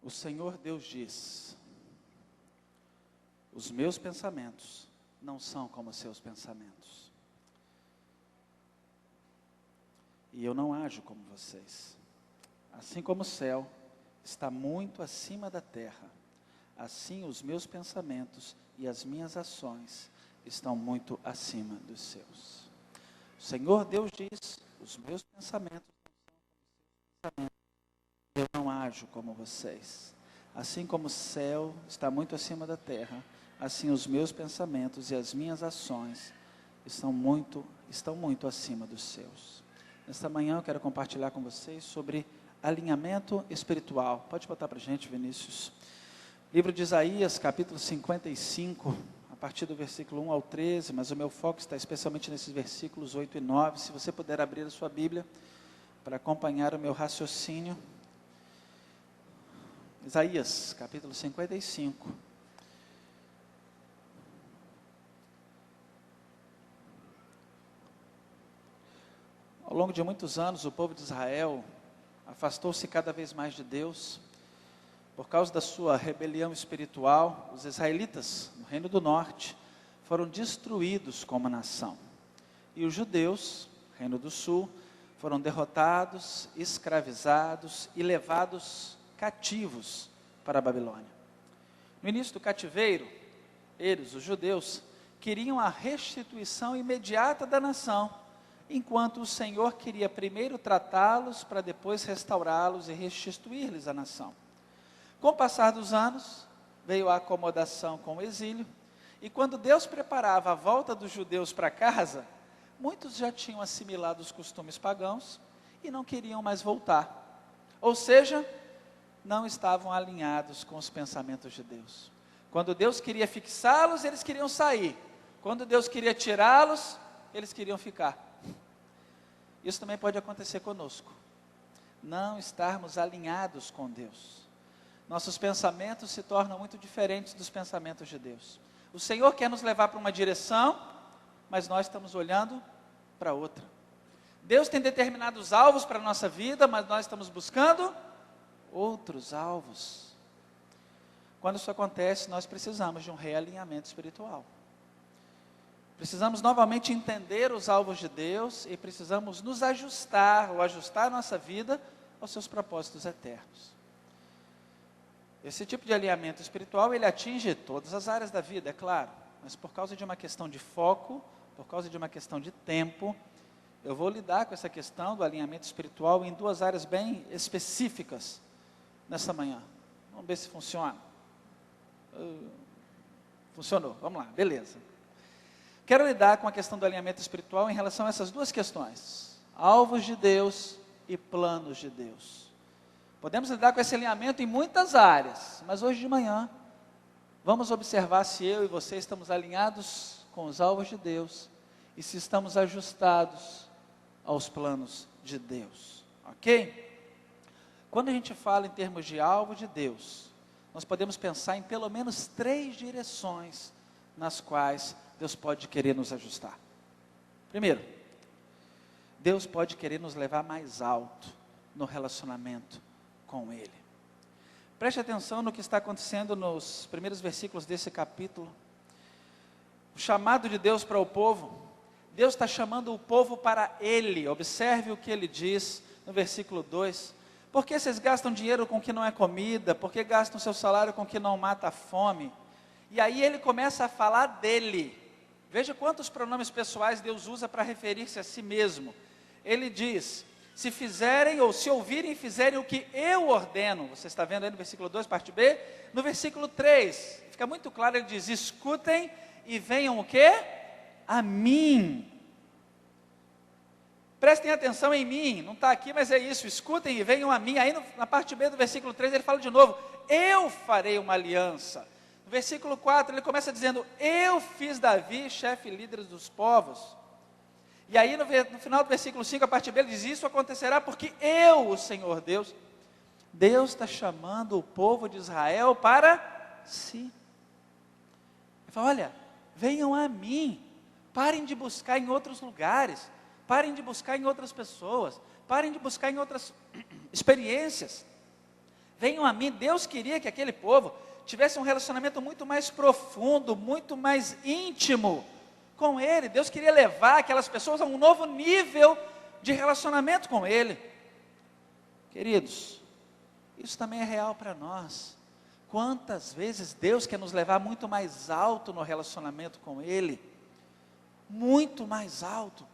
O Senhor Deus diz: os meus pensamentos não são como os seus pensamentos. E eu não ajo como vocês. Assim como o céu está muito acima da terra, assim os meus pensamentos e as minhas ações estão muito acima dos seus. O Senhor Deus diz: os meus pensamentos não são como os seus pensamentos. Eu não ajo como vocês. Assim como o céu está muito acima da terra, assim os meus pensamentos e as minhas ações estão muito acima dos seus. Nesta manhã eu quero compartilhar com vocês sobre alinhamento espiritual. Pode botar para a gente, Vinícius. Livro de Isaías, capítulo 55, a partir do versículo 1 ao 13, mas o meu foco está especialmente nesses versículos 8 e 9. Se você puder abrir a sua Bíblia para acompanhar o meu raciocínio. Isaías, capítulo 55. Ao longo de muitos anos, o povo de Israel afastou-se cada vez mais de Deus. Por causa da sua rebelião espiritual, os israelitas, no Reino do Norte, foram destruídos como nação. E os judeus, Reino do Sul, foram derrotados, escravizados e levados cativos para a Babilônia. No início do cativeiro, eles, os judeus, queriam a restituição imediata da nação, enquanto o Senhor queria primeiro tratá-los para depois restaurá-los e restituir-lhes a nação. Com o passar dos anos, veio a acomodação com o exílio, e quando Deus preparava a volta dos judeus para casa, muitos já tinham assimilado os costumes pagãos e não queriam mais voltar. Ou seja, não estavam alinhados com os pensamentos de Deus. Quando Deus queria fixá-los, eles queriam sair. Quando Deus queria tirá-los, eles queriam ficar. Isso também pode acontecer conosco. Não estarmos alinhados com Deus. Nossos pensamentos se tornam muito diferentes dos pensamentos de Deus. O Senhor quer nos levar para uma direção, mas nós estamos olhando para outra. Deus tem determinados alvos para a nossa vida, mas nós estamos buscando outros alvos. Quando isso acontece, nós precisamos de um realinhamento espiritual. Precisamos novamente entender os alvos de Deus e precisamos nos ajustar, ou ajustar a nossa vida aos seus propósitos eternos. Esse tipo de alinhamento espiritual, ele atinge todas as áreas da vida, é claro, mas por causa de uma questão de foco, por causa de uma questão de tempo, eu vou lidar com essa questão do alinhamento espiritual em duas áreas bem específicas nessa manhã. Vamos ver se funciona. Funcionou, vamos lá, beleza. Quero lidar com a questão do alinhamento espiritual em relação a essas duas questões: alvos de Deus e planos de Deus. Podemos lidar com esse alinhamento em muitas áreas, mas hoje de manhã, vamos observar se eu e você estamos alinhados com os alvos de Deus e se estamos ajustados aos planos de Deus, ok? Quando a gente fala em termos de alvo de Deus, nós podemos pensar em pelo menos 3 direções nas quais Deus pode querer nos ajustar. Primeiro, Deus pode querer nos levar mais alto no relacionamento com Ele. Preste atenção no que está acontecendo nos primeiros versículos desse capítulo. O chamado de Deus para o povo. Deus está chamando o povo para Ele. Observe o que Ele diz no versículo 2. Por que vocês gastam dinheiro com o que não é comida? Por que gastam seu salário com o que não mata a fome? E aí Ele começa a falar dEle. Veja quantos pronomes pessoais Deus usa para referir-se a si mesmo. Ele diz: se fizerem ou se ouvirem e fizerem o que eu ordeno. Você está vendo aí no versículo 2, parte B? No versículo 3, fica muito claro, ele diz: escutem e venham o quê? A mim. Prestem atenção em mim, não está aqui, mas é isso, escutem e venham a mim. Aí na parte B do versículo 3 ele fala de novo: eu farei uma aliança. No versículo 4 ele começa dizendo: eu fiz Davi chefe e líder dos povos. E aí no final do versículo 5, a parte B, ele diz: isso acontecerá porque eu, o Senhor Deus. Deus está chamando o povo de Israel para si. Ele fala: olha, venham a mim, parem de buscar em outros lugares, parem de buscar em outras pessoas, parem de buscar em outras experiências. venham a mim. Deus queria que aquele povo tivesse um relacionamento muito mais profundo, muito mais íntimo com Ele. Deus queria levar aquelas pessoas a um novo nível de relacionamento com Ele. Queridos, isso também é real para nós. Quantas vezes Deus quer nos levar muito mais alto no relacionamento com Ele? Muito mais alto.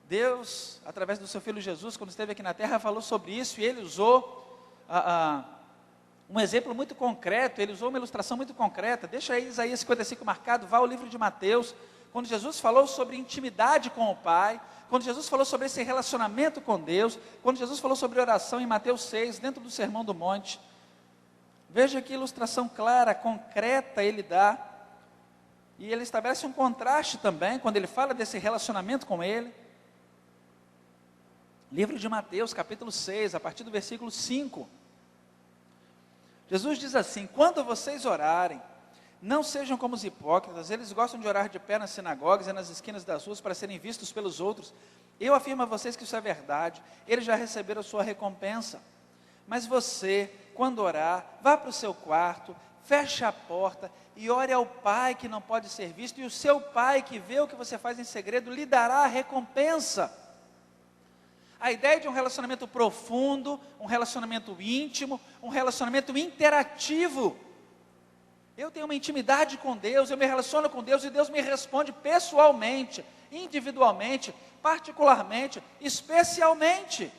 Deus, através do seu Filho Jesus, quando esteve aqui na terra, falou sobre isso, e Ele usou um exemplo muito concreto, Ele usou uma ilustração muito concreta. Deixa aí Isaías 55 marcado, vá ao livro de Mateus, quando Jesus falou sobre intimidade com o Pai, quando Jesus falou sobre esse relacionamento com Deus, quando Jesus falou sobre oração em Mateus 6, dentro do Sermão do Monte. Veja que ilustração clara, concreta Ele dá, e Ele estabelece um contraste também, quando Ele fala desse relacionamento com Ele. Livro de Mateus, capítulo 6, a partir do versículo 5. Jesus diz assim: quando vocês orarem, não sejam como os hipócritas, eles gostam de orar de pé nas sinagogas e nas esquinas das ruas para serem vistos pelos outros. Eu afirmo a vocês que isso é verdade, eles já receberam a sua recompensa. Mas você, quando orar, vá para o seu quarto, feche a porta e ore ao Pai que não pode ser visto, e o seu Pai que vê o que você faz em segredo lhe dará a recompensa. A ideia de um relacionamento profundo, um relacionamento íntimo, um relacionamento interativo. Eu tenho uma intimidade com Deus, eu me relaciono com Deus e Deus me responde pessoalmente, individualmente, particularmente, especialmente.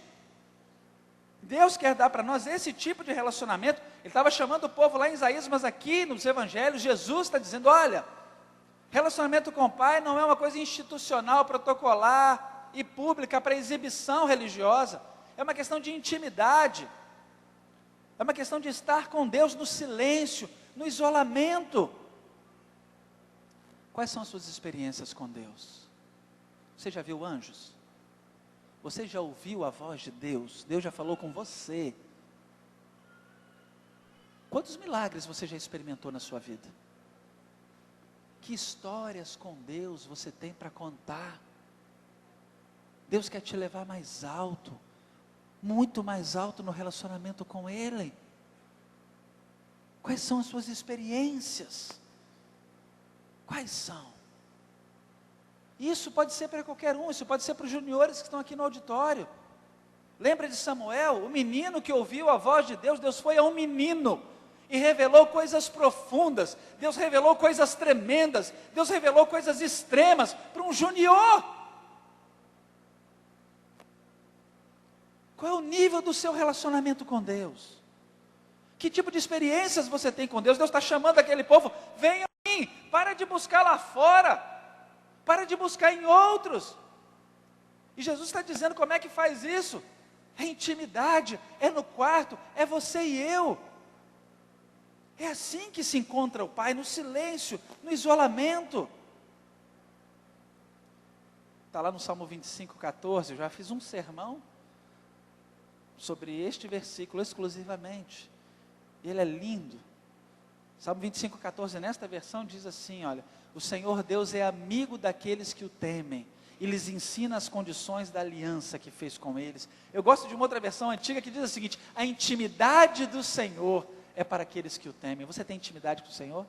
Deus quer dar para nós esse tipo de relacionamento. Ele estava chamando o povo lá em Isaías, mas aqui nos evangelhos, Jesus está dizendo: olha, relacionamento com o Pai não é uma coisa institucional, protocolar e pública para exibição religiosa. É uma questão de intimidade. É uma questão de estar com Deus no silêncio, no isolamento. Quais são as suas experiências com Deus? Você já viu anjos? Você já ouviu a voz de Deus? Deus já falou com você? Quantos milagres você já experimentou na sua vida? Que histórias com Deus você tem para contar? Deus quer te levar mais alto, muito mais alto no relacionamento com Ele. Quais são as suas experiências? Quais são? Isso pode ser para qualquer um, isso pode ser para os juniores que estão aqui no auditório. Lembra de Samuel, o menino que ouviu a voz de Deus? Deus foi a um menino e revelou coisas profundas, Deus revelou coisas tremendas, Deus revelou coisas extremas para um junior. Qual é o nível do seu relacionamento com Deus? Que tipo de experiências você tem com Deus? Deus está chamando aquele povo: venha a mim, para de buscar lá fora, para de buscar em outros. E Jesus está dizendo como é que faz isso? É intimidade, é no quarto, é você e eu. É assim que se encontra o Pai, no silêncio, no isolamento. Está lá no Salmo 25, 14, eu já fiz um sermão sobre este versículo exclusivamente. Ele é lindo. Salmo 25, 14, nesta versão diz assim, olha: o Senhor Deus é amigo daqueles que o temem, e lhes ensina as condições da aliança que fez com eles. Eu gosto de uma outra versão antiga que diz o seguinte: a intimidade do Senhor é para aqueles que o temem. Você tem intimidade com o Senhor?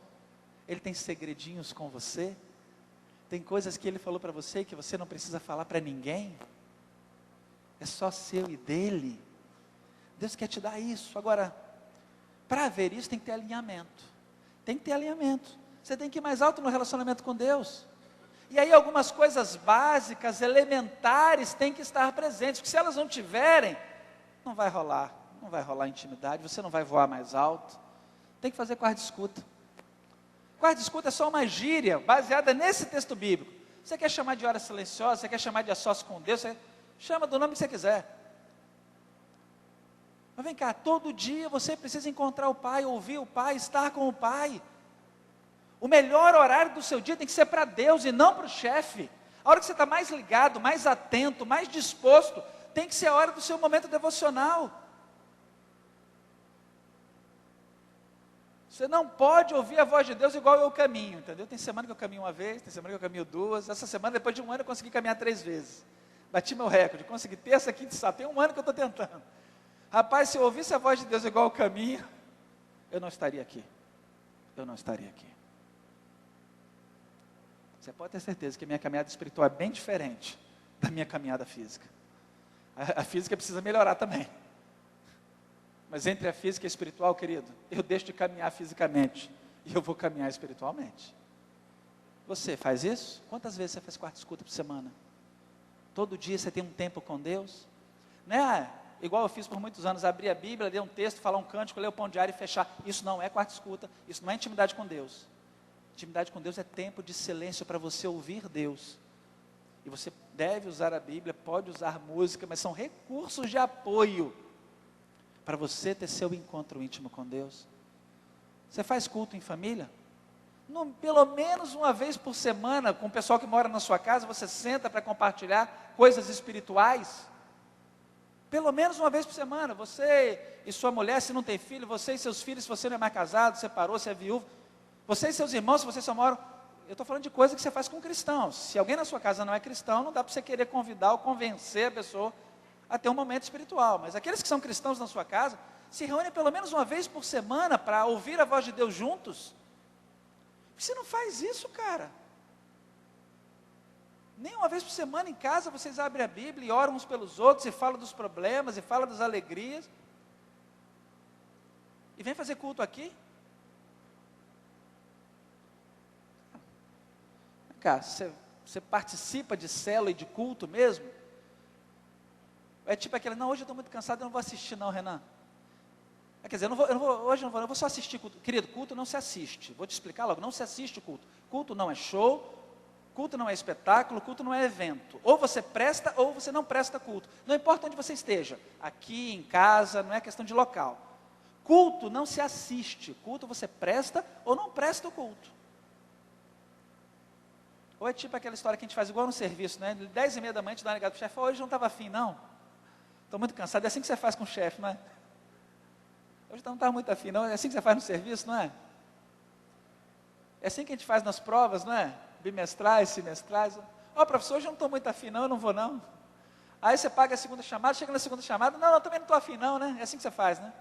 Ele tem segredinhos com você? Tem coisas que Ele falou para você que você não precisa falar para ninguém? É só seu e dele. Deus quer te dar isso. Agora, para haver isso tem que ter alinhamento. Tem que ter alinhamento. Você tem que ir mais alto no relacionamento com Deus. E aí algumas coisas básicas, elementares, têm que estar presentes. Porque se elas não tiverem, não vai rolar. Não vai rolar intimidade, você não vai voar mais alto. Tem que fazer quarto de escuta. Quarto de escuta é só uma gíria baseada nesse texto bíblico. Você quer chamar de hora silenciosa, você quer chamar de a sós com Deus, você chama do nome que você quiser. Mas vem cá, todo dia você precisa encontrar o Pai, ouvir o Pai, estar com o Pai. O melhor horário do seu dia tem que ser para Deus e não para o chefe. A hora que você está mais ligado, mais atento, mais disposto, tem que ser a hora do seu momento devocional. Você não pode ouvir a voz de Deus igual eu caminho, entendeu? Tem semana que eu caminho uma vez, tem semana que eu caminho duas. Essa semana, depois de um ano, eu consegui caminhar 3 vezes. Bati meu recorde, consegui terça, quinta e sábado. Tem um ano que eu estou tentando. Rapaz, se eu ouvisse a voz de Deus igual o caminho, eu não estaria aqui. Eu não estaria aqui. Você pode ter certeza que a minha caminhada espiritual é bem diferente da minha caminhada física. A física precisa melhorar também. Mas entre a física e a espiritual, querido, eu deixo de caminhar fisicamente e eu vou caminhar espiritualmente. Você faz isso? Quantas vezes você faz quarta escuta por semana? Todo dia você tem um tempo com Deus? Não é igual eu fiz por muitos anos, abrir a Bíblia, ler um texto, falar um cântico, ler o pão diário e fechar. Isso não é quarta escuta, isso não é intimidade com Deus. Intimidade com Deus é tempo de silêncio para você ouvir Deus. E você deve usar a Bíblia, pode usar música, mas são recursos de apoio para você ter seu encontro íntimo com Deus. Você faz culto em família? Pelo menos uma vez por semana, com o pessoal que mora na sua casa, você senta para compartilhar coisas espirituais. Pelo menos uma vez por semana, você e sua mulher, se não tem filho, você e seus filhos, se você não é mais casado, separou, se é viúvo, você e seus irmãos, se vocês só moram, eu estou falando de coisa que você faz com cristãos. Se alguém na sua casa não é cristão, não dá para você querer convidar ou convencer a pessoa a ter um momento espiritual. Mas aqueles que são cristãos na sua casa, se reúnem pelo menos uma vez por semana para ouvir a voz de Deus juntos. Você não faz isso, cara. Nem uma vez por semana em casa vocês abrem a Bíblia e oram uns pelos outros, e falam dos problemas, e falam das alegrias. E vem fazer culto aqui. Cara, você participa de célula e de culto mesmo? É tipo aquele, não, hoje eu estou muito cansado, eu não vou assistir não, Renan. Quer dizer, hoje eu não vou só assistir culto. Querido, culto não se assiste. Vou te explicar logo, não se assiste culto. Culto não é show, culto não é espetáculo, culto não é evento. Ou você presta ou você não presta culto. Não importa onde você esteja, aqui, em casa, não é questão de local. Culto não se assiste, culto você presta ou não presta o culto. Ou é tipo aquela história que a gente faz igual no serviço, né? 10h30 da manhã, a gente dá uma ligada para o chefe, hoje não estava afim não. Estou muito cansado, é assim que você faz com o chefe, não é? Hoje não estava muito afim não, é assim que você faz no serviço, não é? É assim que a gente faz nas provas, não é? Bimestrais, semestrais. Ó, professor, hoje eu não estou muito afim não, eu não vou não. Aí você paga a segunda chamada, chega na segunda chamada, não, também não estou afim não, né? É assim que você faz, né?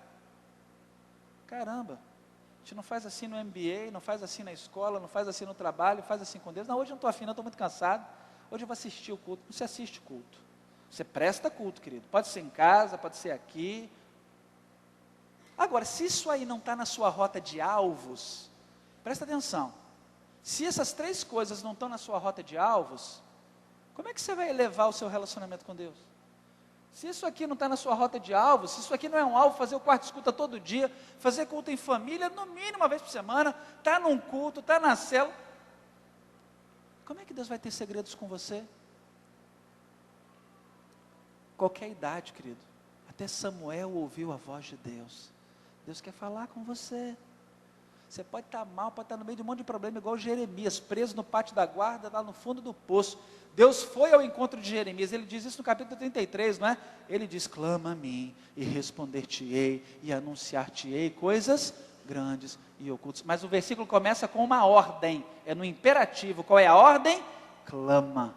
Caramba, a gente não faz assim no MBA, não faz assim na escola, não faz assim no trabalho, faz assim com Deus. Não, hoje eu não estou afim não, estou muito cansado. Hoje eu vou assistir o culto. Não se assiste culto. Você presta culto, querido. Pode ser em casa, pode ser aqui. Agora, se isso aí não está na sua rota de alvos, presta atenção. Se essas 3 coisas não estão na sua rota de alvos, como é que você vai elevar o seu relacionamento com Deus? Se isso aqui não está na sua rota de alvos, se isso aqui não é um alvo, fazer o quarto escuta todo dia, fazer culto em família, no mínimo uma vez por semana, está num culto, está na célula, como é que Deus vai ter segredos com você? Qualquer idade, querido. Até Samuel ouviu a voz de Deus. Deus quer falar com você. Você pode estar mal, pode estar no meio de um monte de problema, igual Jeremias, preso no pátio da guarda, lá no fundo do poço. Deus foi ao encontro de Jeremias, ele diz isso no capítulo 33, não é? Ele diz, clama a mim, e responder-te-ei, e anunciar-te-ei coisas grandes e ocultas. Mas o versículo começa com uma ordem, é no imperativo. Qual é a ordem? Clama.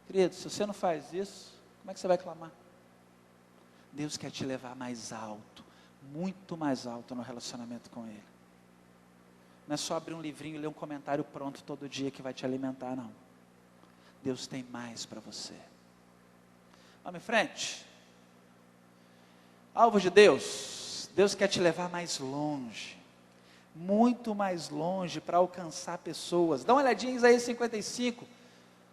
Querido, se você não faz isso, como é que você vai clamar? Deus quer te levar mais alto, muito mais alto no relacionamento com Ele. Não é só abrir um livrinho e ler um comentário pronto todo dia que vai te alimentar, não. Deus tem mais para você. Vamos em frente. Alvo de Deus. Deus quer te levar mais longe. Muito mais longe para alcançar pessoas. Dá uma olhadinha em Isaías 55.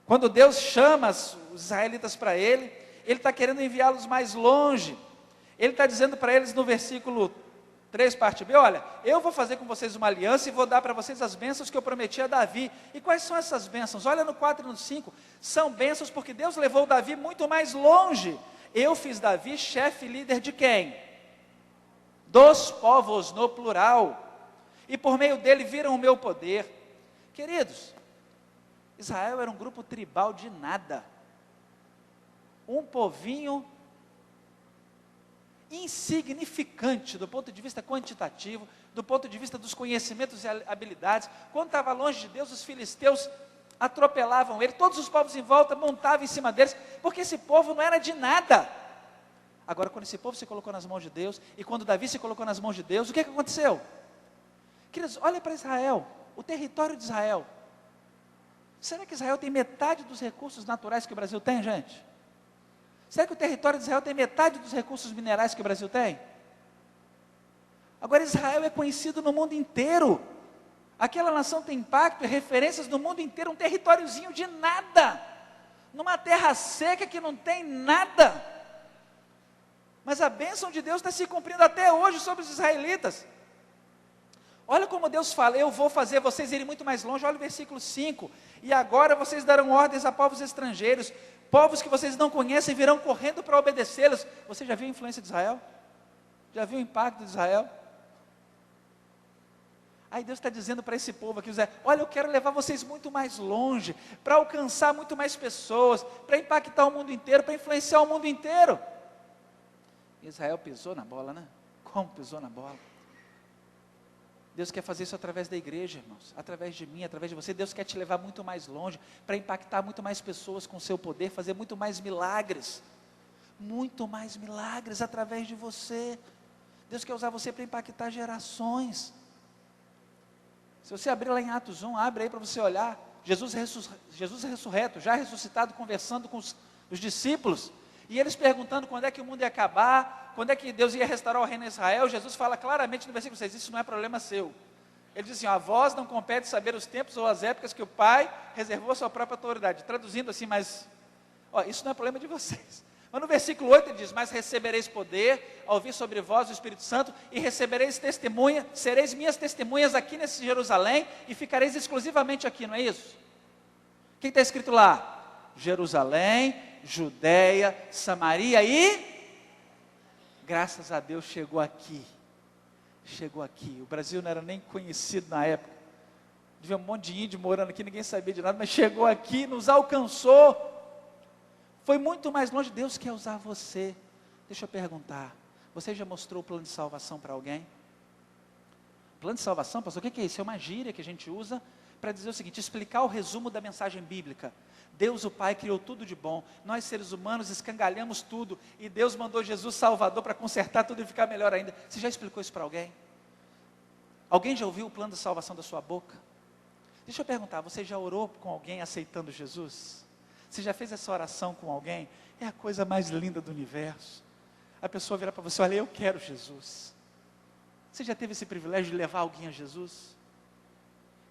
Quando Deus chama os israelitas para Ele está querendo enviá-los mais longe. Ele está dizendo para eles no versículo 3, parte B, olha, eu vou fazer com vocês uma aliança e vou dar para vocês as bênçãos que eu prometi a Davi. E quais são essas bênçãos? Olha no 4 e no 5, são bênçãos porque Deus levou Davi muito mais longe. Eu fiz Davi chefe líder de quem? Dos povos, no plural. E por meio dele viram o meu poder. Queridos, Israel era um grupo tribal de nada. Um povinho insignificante do ponto de vista quantitativo, do ponto de vista dos conhecimentos e habilidades. Quando estava longe de Deus, os filisteus atropelavam ele, todos os povos em volta montavam em cima deles, porque esse povo não era de nada. Agora, quando esse povo se colocou nas mãos de Deus, e quando Davi se colocou nas mãos de Deus, o que aconteceu? Queridos, olha para Israel, o território de Israel. Será que Israel tem metade dos recursos naturais que o Brasil tem, gente? Será que o território de Israel tem metade dos recursos minerais que o Brasil tem? Agora, Israel é conhecido no mundo inteiro. Aquela nação tem impacto e referências no mundo inteiro, um territóriozinho de nada, numa terra seca que não tem nada. Mas a bênção de Deus está se cumprindo até hoje sobre os israelitas. Olha como Deus fala, eu vou fazer vocês irem muito mais longe. Olha o versículo 5, e agora vocês darão ordens a povos estrangeiros, povos que vocês não conhecem virão correndo para obedecê-los. Você já viu a influência de Israel? Já viu o impacto de Israel? Aí Deus está dizendo para esse povo aqui, olha, eu quero levar vocês muito mais longe, para alcançar muito mais pessoas, para impactar o mundo inteiro, para influenciar o mundo inteiro. Israel pisou na bola, né? Como pisou na bola? Deus quer fazer isso através da igreja, irmãos, através de mim, através de você. Deus quer te levar muito mais longe, para impactar muito mais pessoas com o seu poder, fazer muito mais milagres através de você. Deus quer usar você para impactar gerações. Se você abrir lá em Atos 1, abre aí para você olhar, Jesus ressurreto, já ressuscitado, conversando com os discípulos, e eles perguntando quando é que o mundo ia acabar, quando é que Deus ia restaurar o reino de Israel. Jesus fala claramente no versículo 6, isso não é problema seu. Ele diz assim, a vós não compete saber os tempos ou as épocas que o Pai reservou a sua própria autoridade. Traduzindo assim, mas, isso não é problema de vocês. Mas no versículo 8 ele diz, mas recebereis poder, ao vir sobre vós o Espírito Santo, e recebereis testemunha, sereis minhas testemunhas aqui nesse Jerusalém, e ficareis exclusivamente aqui, não é isso? O que está escrito lá? Jerusalém, Judeia, Samaria e, graças a Deus chegou aqui, o Brasil não era nem conhecido na época, devia um monte de índio morando aqui, ninguém sabia de nada, mas chegou aqui, nos alcançou, foi muito mais longe. Deus quer usar você. Deixa eu perguntar, você já mostrou o plano de salvação para alguém? Plano de salvação, pastor, o que é isso? É uma gíria que a gente usa para dizer o seguinte, explicar o resumo da mensagem bíblica. Deus o Pai criou tudo de bom, nós seres humanos escangalhamos tudo, e Deus mandou Jesus Salvador para consertar tudo e ficar melhor ainda. Você já explicou isso para alguém? Alguém já ouviu o plano de salvação da sua boca? Deixa eu perguntar, você já orou com alguém aceitando Jesus? Você já fez essa oração com alguém? É a coisa mais linda do universo. A pessoa vira para você, olha, eu quero Jesus. Você já teve esse privilégio de levar alguém a Jesus?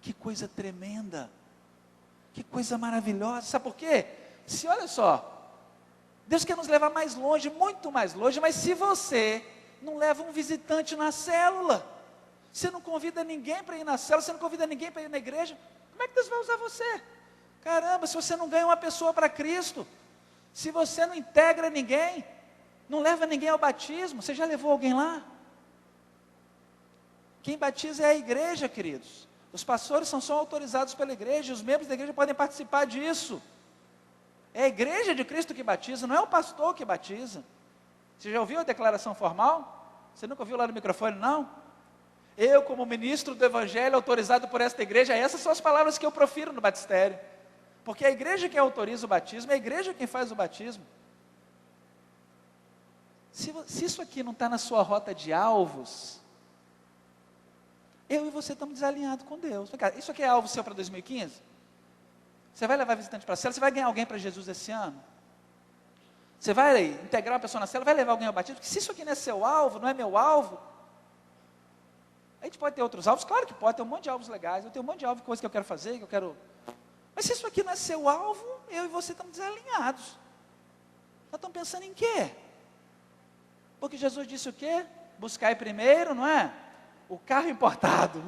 Que coisa tremenda. Que coisa maravilhosa. Sabe por quê? Olha só, Deus quer nos levar mais longe, muito mais longe, mas se você não leva um visitante na célula, você não convida ninguém para ir na célula, você não convida ninguém para ir na igreja, como é que Deus vai usar você? Caramba, se você não ganha uma pessoa para Cristo, se você não integra ninguém, não leva ninguém ao batismo, você já levou alguém lá? Quem batiza é a igreja, queridos. Os pastores são só autorizados pela igreja, os membros da igreja podem participar disso. É a igreja de Cristo que batiza, não é o pastor que batiza. Você já ouviu a declaração formal? Você nunca ouviu lá no microfone, não? Eu, como ministro do evangelho, autorizado por esta igreja, essas são as palavras que eu profiro no batistério. Porque é a igreja que autoriza o batismo, é a igreja quem faz o batismo. Se isso aqui não está na sua rota de alvos, eu e você estamos desalinhados com Deus. Isso aqui é alvo seu para 2015? Você vai levar visitante para a célula? Você vai ganhar alguém para Jesus esse ano? Você vai integrar uma pessoa na célula? Vai levar alguém ao batismo? Porque se isso aqui não é seu alvo, não é meu alvo, a gente pode ter outros alvos? Claro que pode, tem um monte de alvos legais, eu tenho um monte de alvos, coisas que eu quero fazer, que eu quero... Mas se isso aqui não é seu alvo, eu e você estamos desalinhados. Nós estamos pensando em quê? Porque Jesus disse o quê? Buscai primeiro, não é? O carro importado.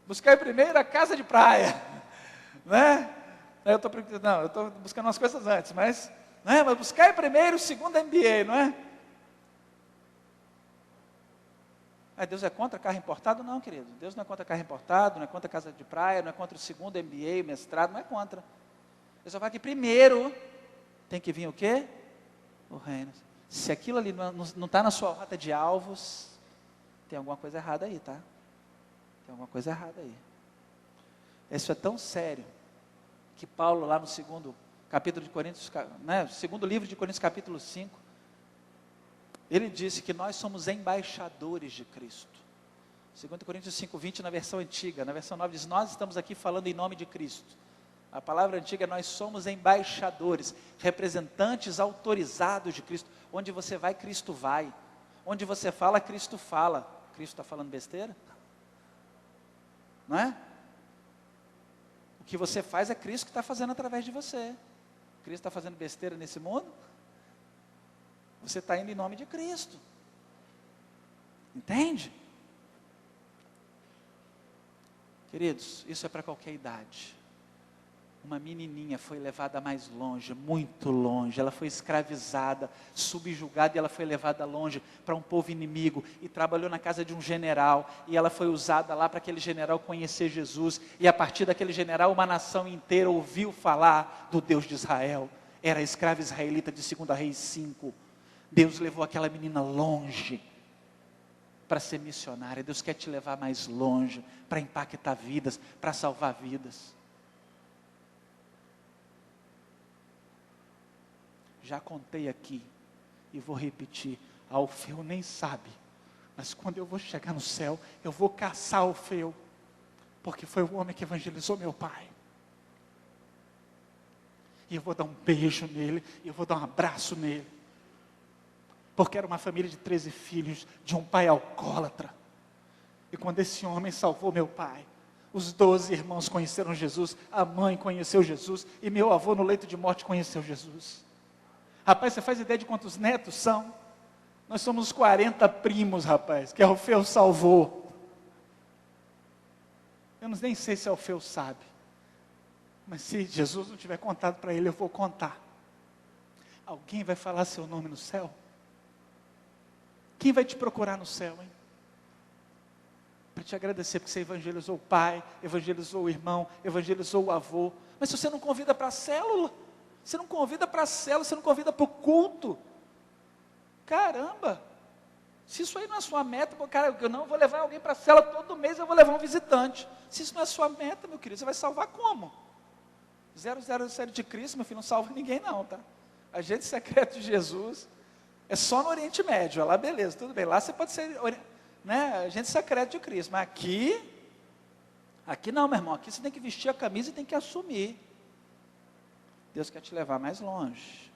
Buscai primeiro a casa de praia. Né? Eu estou buscando umas coisas antes, mas buscai primeiro o segundo MBA, não é? Deus é contra carro importado? Não, querido. Deus não é contra carro importado, não é contra casa de praia, não é contra o segundo MBA, mestrado, não é contra. Ele só fala que primeiro tem que vir o quê? O reino. Se aquilo ali não está na sua rota de alvos, tem alguma coisa errada aí, tá? Tem alguma coisa errada aí. Isso é tão sério, que Paulo lá no segundo capítulo de Coríntios, né, segundo livro de Coríntios capítulo 5, Ele disse que nós somos embaixadores de Cristo. 2 Coríntios 5:20 na versão antiga, na versão nova diz, nós estamos aqui falando em nome de Cristo. A palavra antiga, nós somos embaixadores, representantes autorizados de Cristo. Onde você vai, Cristo vai. Onde você fala, Cristo fala. Cristo está falando besteira? Não é? O que você faz é Cristo que está fazendo através de você. Cristo está fazendo besteira nesse mundo? Você está indo em nome de Cristo. Entende? Queridos, isso é para qualquer idade. Uma menininha foi levada mais longe, muito longe, ela foi escravizada, subjugada, e ela foi levada longe para um povo inimigo, e trabalhou na casa de um general, e ela foi usada lá para aquele general conhecer Jesus, e a partir daquele general, uma nação inteira ouviu falar do Deus de Israel. Era a escrava israelita de 2 Reis 5, Deus levou aquela menina longe, para ser missionária. Deus quer te levar mais longe, para impactar vidas, para salvar vidas. Já contei aqui, e vou repetir, Alfeu nem sabe, mas quando eu vou chegar no céu, eu vou caçar Alfeu, porque foi o homem que evangelizou meu pai. E eu vou dar um beijo nele, e eu vou dar um abraço nele, porque era uma família de 13 filhos, de um pai alcoólatra. E quando esse homem salvou meu pai, os 12 irmãos conheceram Jesus, a mãe conheceu Jesus, e meu avô no leito de morte conheceu Jesus. Rapaz, você faz ideia de quantos netos são? Nós somos 40 primos, rapaz, que Alfeu salvou. Eu nem sei se Alfeu sabe, mas se Jesus não tiver contado para ele, eu vou contar. Alguém vai falar seu nome no céu? Quem vai te procurar no céu, hein? Para te agradecer, porque você evangelizou o pai, evangelizou o irmão, evangelizou o avô. Mas se você não convida para a célula, você não convida para a célula, você não convida para o culto. Caramba! Se isso aí não é sua meta, cara, eu não vou levar alguém para a célula todo mês, eu vou levar um visitante. Se isso não é sua meta, meu querido, você vai salvar como? 007 de Cristo, meu filho, não salva ninguém não, tá? Agente secreto de Jesus, é só no Oriente Médio, lá beleza, tudo bem, lá você pode ser, né, agente secreto de Cristo, mas aqui não, meu irmão, aqui você tem que vestir a camisa e tem que assumir. Deus quer te levar mais longe.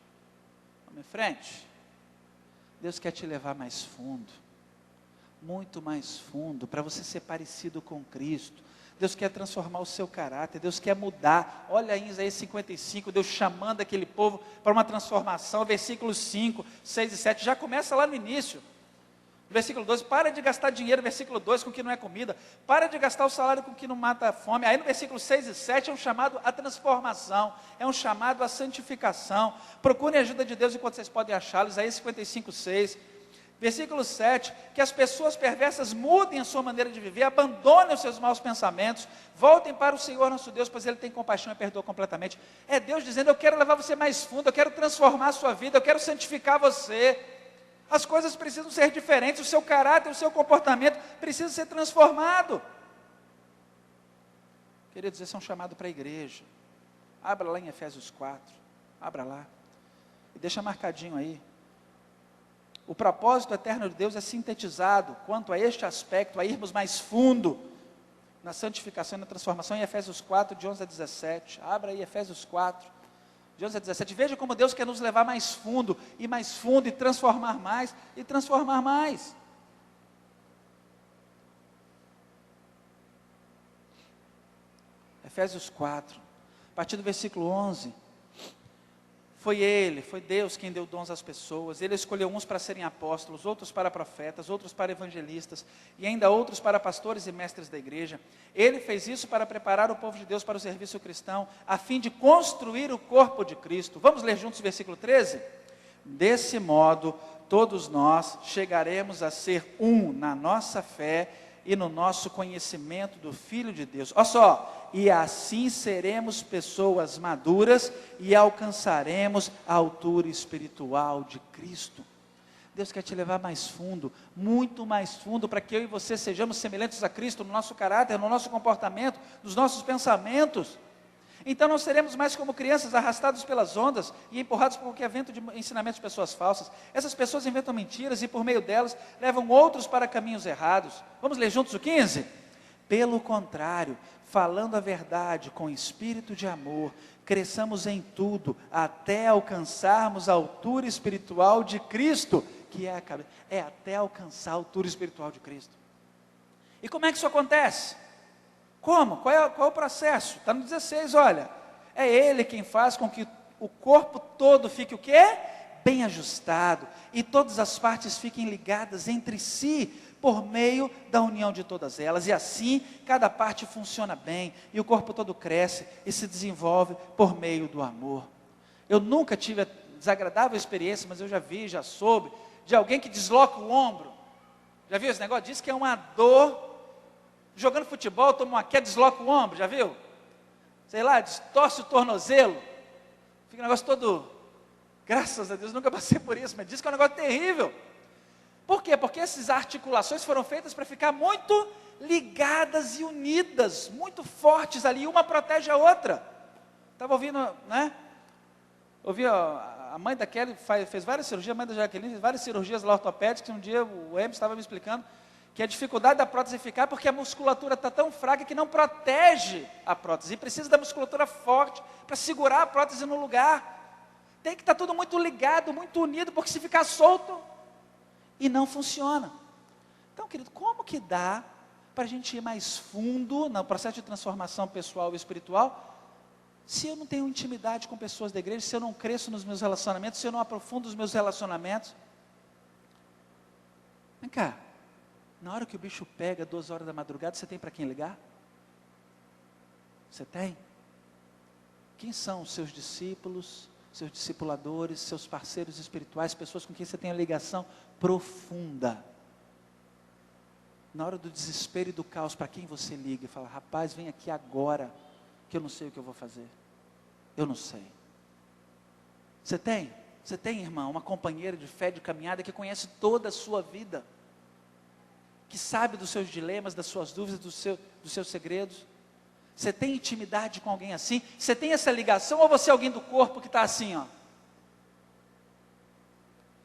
Vamos em frente. Deus quer te levar mais fundo, muito mais fundo, para você ser parecido com Cristo. Deus quer transformar o seu caráter, Deus quer mudar. Olha aí em Isaías 55, Deus chamando aquele povo para uma transformação, versículos 5, 6 e 7, já começa lá no início. Versículo 12, para de gastar dinheiro, versículo 2, com o que não é comida, para de gastar o salário com o que não mata a fome. Aí no versículo 6 e 7 é um chamado à transformação, é um chamado à santificação. Procurem a ajuda de Deus enquanto vocês podem achá-lo. Isaías 55, 6. Versículo 7, que as pessoas perversas mudem a sua maneira de viver, abandonem os seus maus pensamentos, voltem para o Senhor nosso Deus, pois Ele tem compaixão e perdoa completamente. É Deus dizendo, eu quero levar você mais fundo, eu quero transformar a sua vida, eu quero santificar você. As coisas precisam ser diferentes, o seu caráter, o seu comportamento precisa ser transformado. Queridos, esse é um chamado para a igreja. Abra lá em Efésios 4, abra lá, e deixa marcadinho aí. O propósito eterno de Deus é sintetizado quanto a este aspecto, a irmos mais fundo na santificação e na transformação, em Efésios 4, de 11 a 17. Abra aí Efésios 4, de 11 a 17. Veja como Deus quer nos levar mais fundo, e transformar mais, e transformar mais. Efésios 4, a partir do versículo 11. Foi Deus quem deu dons às pessoas. Ele escolheu uns para serem apóstolos, outros para profetas, outros para evangelistas, e ainda outros para pastores e mestres da igreja. Ele fez isso para preparar o povo de Deus para o serviço cristão, a fim de construir o corpo de Cristo. Vamos ler juntos o versículo 13? Desse modo, todos nós chegaremos a ser um na nossa fé e no nosso conhecimento do Filho de Deus. Olha só, e assim seremos pessoas maduras e alcançaremos a altura espiritual de Cristo. Deus quer te levar mais fundo, muito mais fundo, para que eu e você sejamos semelhantes a Cristo no nosso caráter, no nosso comportamento, nos nossos pensamentos. Então não seremos mais como crianças arrastados pelas ondas e empurrados por qualquer vento de ensinamentos de pessoas falsas. Essas pessoas inventam mentiras e por meio delas levam outros para caminhos errados. Vamos ler juntos o 15? Pelo contrário, falando a verdade com espírito de amor, cresçamos em tudo até alcançarmos a altura espiritual de Cristo, que é a cabeça. É até alcançar a altura espiritual de Cristo. E como é que isso acontece? Como? Qual é o processo? Está no 16, olha. É Ele quem faz com que o corpo todo fique o quê? Bem ajustado. E todas as partes fiquem ligadas entre si, por meio da união de todas elas. E assim, cada parte funciona bem. E o corpo todo cresce e se desenvolve por meio do amor. Eu nunca tive a desagradável experiência, mas eu já vi, já soube, de alguém que desloca o ombro. Já viu esse negócio? Diz que é uma dor. Jogando futebol, toma uma queda, desloca o ombro, já viu? Sei lá, distorce o tornozelo. Fica um negócio todo... Graças a Deus, nunca passei por isso, mas diz que é um negócio terrível. Por quê? Porque essas articulações foram feitas para ficar muito ligadas e unidas, muito fortes ali, uma protege a outra. Estava ouvindo, né? Ouvi, a mãe da Kelly fez várias cirurgias, a mãe da Jaqueline fez várias cirurgias lá ortopédicas. Um dia o Emerson estava me explicando que a dificuldade da prótese ficar porque a musculatura está tão fraca que não protege a prótese. E precisa da musculatura forte para segurar a prótese no lugar. Tem que estar tudo muito ligado, muito unido, porque se ficar solto, e não funciona. Então, querido, como que dá para a gente ir mais fundo no processo de transformação pessoal e espiritual, se eu não tenho intimidade com pessoas da igreja, se eu não cresço nos meus relacionamentos, se eu não aprofundo os meus relacionamentos? Vem cá. Na hora que o bicho pega, 2 horas da madrugada, você tem para quem ligar? Você tem? Quem são os seus discípulos, seus discipuladores, seus parceiros espirituais, pessoas com quem você tem uma ligação profunda? Na hora do desespero e do caos, para quem você liga e fala: rapaz, vem aqui agora, que eu não sei o que eu vou fazer. Eu não sei. Você tem? Você tem, irmão, uma companheira de fé, de caminhada, que conhece toda a sua vida, que sabe dos seus dilemas, das suas dúvidas, dos seus segredos? Você tem intimidade com alguém assim? Você tem essa ligação, ou você é alguém do corpo que está assim, ó?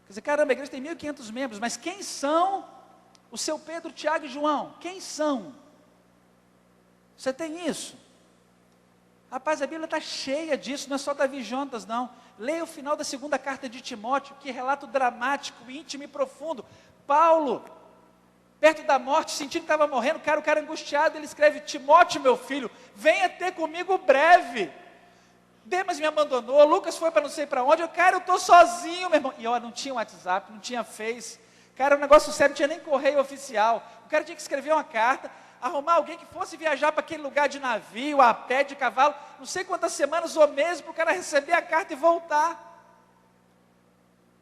Quer dizer, caramba, a igreja tem 1.500 membros, mas quem são o seu Pedro, Tiago e João? Quem são? Você tem isso? Rapaz, a Bíblia está cheia disso, não é só Davi Jonas, não. Leia o final da 2ª carta de Timóteo, que relato dramático, íntimo e profundo. Paulo, perto da morte, sentindo que estava morrendo, o cara angustiado, ele escreve: Timóteo, meu filho, venha ter comigo breve. Demas me abandonou, Lucas foi para não sei para onde. Eu estou sozinho, meu irmão. E não tinha WhatsApp, não tinha Face. Cara, um negócio sério, não tinha nem correio oficial. O cara tinha que escrever uma carta, arrumar alguém que fosse viajar para aquele lugar de navio, a pé, de cavalo, não sei quantas semanas ou meses, para o cara receber a carta e voltar.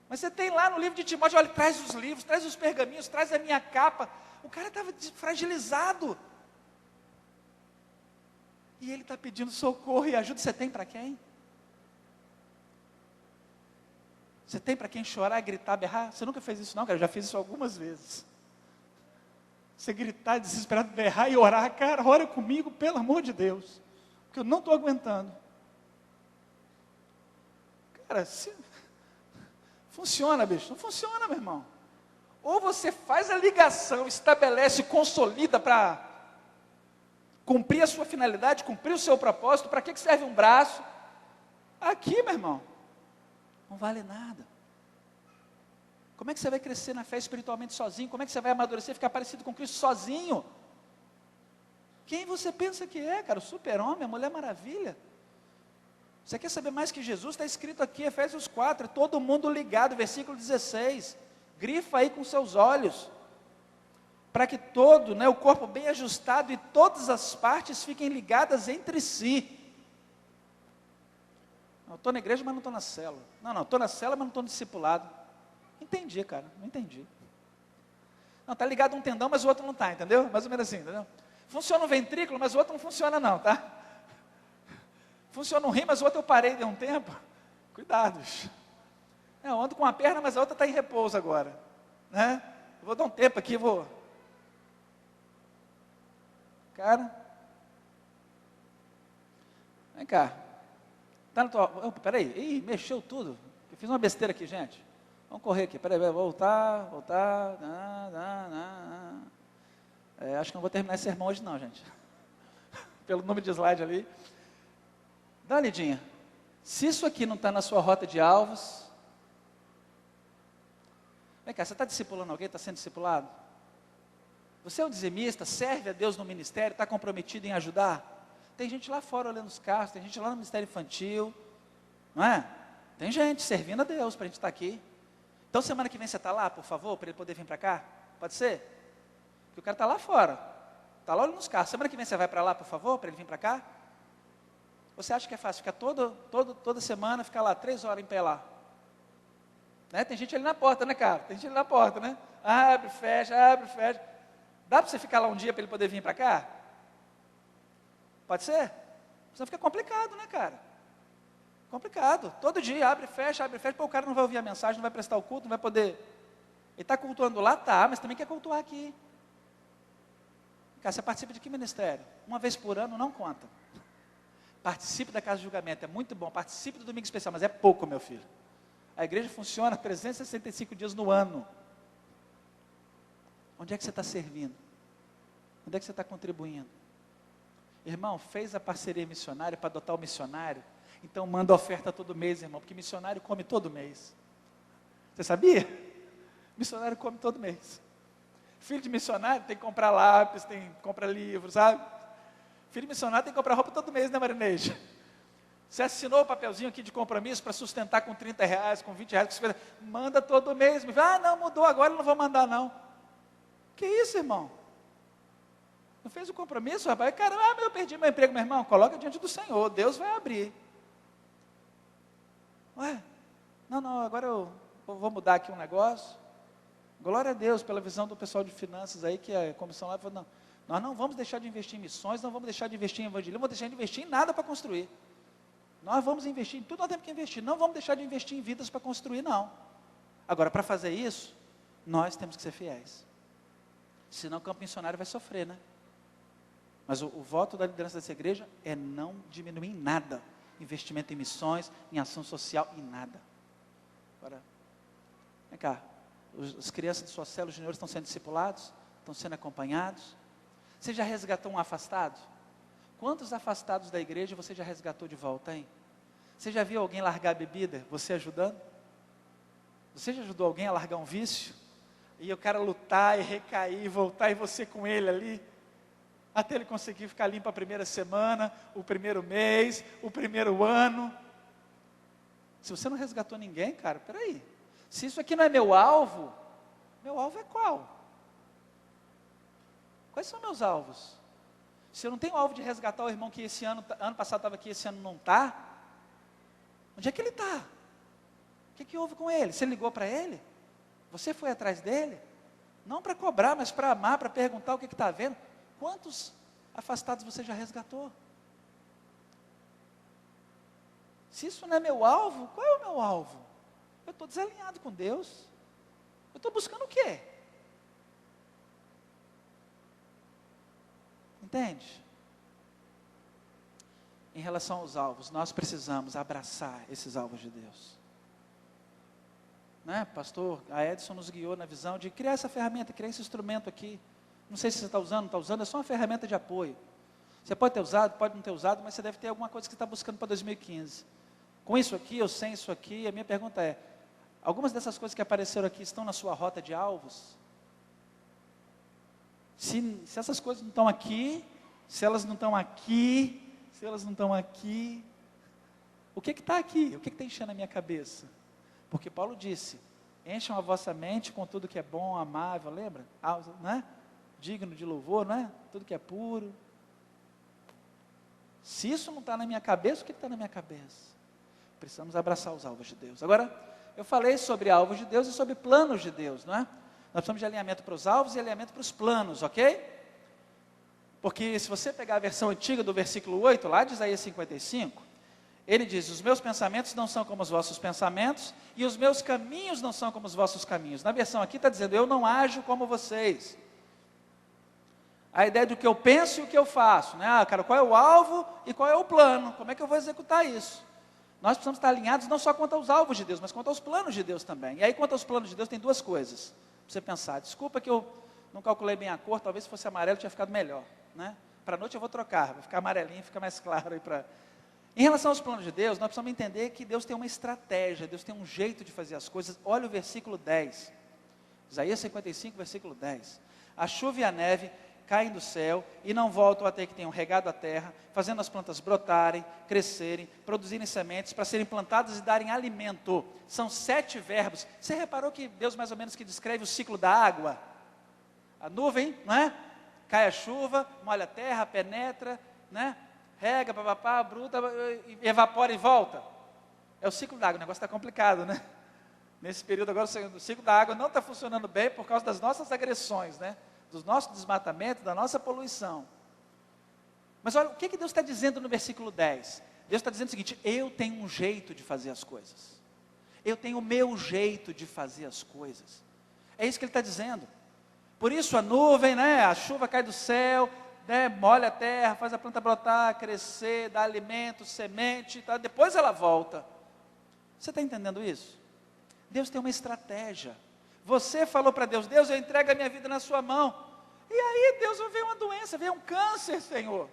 Mas você tem lá no livro de Timóteo: olha, traz os livros, traz os pergaminhos, traz a minha capa. O cara estava fragilizado. E ele está pedindo socorro e ajuda. Você tem para quem? Você tem para quem chorar, gritar, berrar? Você nunca fez isso não, cara? Eu já fiz isso algumas vezes. Você gritar, desesperado, berrar e orar: cara, ora comigo, pelo amor de Deus, porque eu não estou aguentando. Cara, funciona, bicho? Não funciona, meu irmão. Ou você faz a ligação, estabelece, consolida para cumprir a sua finalidade, cumprir o seu propósito. Para que serve um braço? Aqui, meu irmão, não vale nada. Como é que você vai crescer na fé espiritualmente sozinho? Como é que você vai amadurecer e ficar parecido com Cristo sozinho? Quem você pensa que é, cara? O super-homem, a Mulher Maravilha? Você quer saber mais que Jesus? Está escrito aqui, Efésios 4, todo mundo ligado, versículo 16. Grifa aí com seus olhos. Para que todo, o corpo bem ajustado e todas as partes fiquem ligadas entre si. Eu estou na igreja, mas não estou na célula. Não, estou na célula, mas não estou no discipulado. Entendi, cara, não entendi. Não, está ligado um tendão, mas o outro não está, entendeu? Mais ou menos assim, entendeu? Funciona um ventrículo, mas o outro não funciona não, tá? Funciona um rim, mas o outro eu parei de um tempo. Cuidados. Eu ando com uma perna, mas a outra está em repouso agora, né? Eu vou dar um tempo aqui, Cara, Vem cá. Tá na tua... Opa, peraí, ih, mexeu tudo. Eu fiz uma besteira aqui, gente. Vamos correr aqui, peraí, voltar. Acho que não vou terminar esse sermão hoje não, gente. Pelo número de slide ali. Dá uma lidinha. Se isso aqui não está na sua rota de alvos... Vem cá, você está discipulando alguém? Está sendo discipulado? Você é um dizimista, serve a Deus no ministério, está comprometido em ajudar? Tem gente lá fora olhando os carros, tem gente lá no ministério infantil, não é? Tem gente servindo a Deus para a gente estar aqui. Então semana que vem você está lá, por favor, para ele poder vir para cá? Pode ser? Porque o cara está lá fora, está lá olhando os carros. Semana que vem você vai para lá, por favor, para ele vir para cá? Você acha que é fácil? Ficar toda semana, ficar lá 3 horas em pé lá? Né? Tem gente ali na porta, né, cara? Tem gente ali na porta, né? Abre, fecha. Dá para você ficar lá um dia para ele poder vir para cá? Pode ser? Senão fica complicado, né, cara? Complicado. Todo dia, abre e fecha, pô, o cara não vai ouvir a mensagem, não vai prestar o culto, não vai poder... Ele está cultuando lá? Tá, mas também quer cultuar aqui. Cara, você participa de que ministério? Uma vez por ano não conta. Participe da casa de julgamento, é muito bom. Participe do domingo especial, mas é pouco, meu filho. A igreja funciona 365 dias no ano. Onde é que você está servindo? Onde é que você está contribuindo? Irmão, fez a parceria missionária para adotar o missionário? Então manda oferta todo mês, irmão, porque missionário come todo mês. Você sabia? Missionário come todo mês. Filho de missionário tem que comprar lápis, tem que comprar livros, sabe? Filho de missionário tem que comprar roupa todo mês, né, Marineide? Você assinou o papelzinho aqui de compromisso para sustentar com R$30, com R$20, com 50, manda todo mês. Ah, não, mudou agora, eu não vou mandar não. Que isso, irmão? Não fez o compromisso, rapaz? Caramba, eu perdi meu emprego, meu irmão. Coloca diante do Senhor, Deus vai abrir. Ué, não, agora eu vou mudar aqui um negócio. Glória a Deus pela visão do pessoal de finanças aí, que a comissão lá falou, não, nós não vamos deixar de investir em missões, não vamos deixar de investir em evangelismo, não vamos deixar de investir em nada para construir. Nós vamos investir em tudo, nós temos que investir, não vamos deixar de investir em vidas para construir, não. Agora, para fazer isso, nós temos que ser fiéis. Senão o campo missionário vai sofrer, né? Mas o voto da liderança dessa igreja é não diminuir em nada. Investimento em missões, em ação social, em nada. Agora, vem cá. As crianças de suas células juniores estão sendo discipulados? Estão sendo acompanhados? Você já resgatou um afastado? Quantos afastados da igreja você já resgatou de volta, hein? Você já viu alguém largar a bebida? Você ajudando? Você já ajudou alguém a largar um vício? E o cara lutar e recair, voltar e você com ele ali? Até ele conseguir ficar limpo a primeira semana, o primeiro mês, o primeiro ano. Se você não resgatou ninguém, cara, peraí. Se isso aqui não é meu alvo é qual? Quais são meus alvos? Se eu não tenho alvo de resgatar o irmão que esse ano passado estava aqui, esse ano não está, onde é que ele está? O que houve com ele? Você ligou para ele? Você foi atrás dele? Não para cobrar, mas para amar, para perguntar o que está vendo. Quantos afastados você já resgatou? Se isso não é meu alvo, qual é o meu alvo? Eu estou desalinhado com Deus. Eu estou buscando o quê? Entende? Em relação aos alvos, nós precisamos abraçar esses alvos de Deus. Né? Pastor, a Edson nos guiou na visão de criar essa ferramenta, criar esse instrumento aqui. Não sei se você está usando, não está usando, é só uma ferramenta de apoio. Você pode ter usado, pode não ter usado, mas você deve ter alguma coisa que você está buscando para 2015. Com isso aqui, ou sem isso aqui, a minha pergunta é, algumas dessas coisas que apareceram aqui estão na sua rota de alvos? Se essas coisas não estão aqui, se elas não estão aqui, o que está aqui? O que está enchendo a minha cabeça? Porque Paulo disse, encham a vossa mente com tudo que é bom, amável, lembra? Não é? Digno de louvor, não é? Tudo que é puro. Se isso não está na minha cabeça, o que está na minha cabeça? Precisamos abraçar os alvos de Deus. Agora, eu falei sobre alvos de Deus e sobre planos de Deus, não é? Nós precisamos de alinhamento para os alvos e alinhamento para os planos, ok? Porque se você pegar a versão antiga do versículo 8, lá de Isaías 55, ele diz, os meus pensamentos não são como os vossos pensamentos, e os meus caminhos não são como os vossos caminhos. Na versão aqui está dizendo, eu não ajo como vocês. a ideia do que eu penso e o que eu faço, né? Cara, qual é o alvo e qual é o plano? Como é que eu vou executar isso? Nós precisamos estar alinhados não só quanto aos alvos de Deus, mas quanto aos planos de Deus também. E aí, quanto aos planos de Deus, tem duas coisas para você pensar. Desculpa que eu não calculei bem a cor, talvez se fosse amarelo tinha ficado melhor, né? Para a noite eu vou trocar, vai ficar amarelinho, fica mais claro aí para... Em relação aos planos de Deus, nós precisamos entender que Deus tem uma estratégia, Deus tem um jeito de fazer as coisas. Olha o versículo 10, Isaías 55, versículo 10. A chuva e a neve caem do céu e não voltam até que tenham regado a terra, fazendo as plantas brotarem, crescerem, produzirem sementes, para serem plantadas e darem alimento. São 7 verbos. Você reparou que Deus mais ou menos que descreve o ciclo da água? A nuvem, não é? Cai a chuva, molha a terra, penetra, né? Rega, papapá, bruta, evapora e volta. É o ciclo da água, o negócio está complicado, né? Nesse período agora o ciclo da água não está funcionando bem por causa das nossas agressões, né? Dos nossos desmatamentos, da nossa poluição. Mas olha, o que Deus está dizendo no versículo 10? Deus está dizendo o seguinte: eu tenho um jeito de fazer as coisas. Eu tenho o meu jeito de fazer as coisas. É isso que Ele está dizendo. Por isso a nuvem, né? A chuva cai do céu, né, molha a terra, faz a planta brotar, crescer, dá alimento, semente, tá? Depois ela volta. Você está entendendo isso? Deus tem uma estratégia. Você falou para Deus: Deus, eu entrego a minha vida na sua mão. E aí Deus, veio uma doença, veio um câncer, Senhor.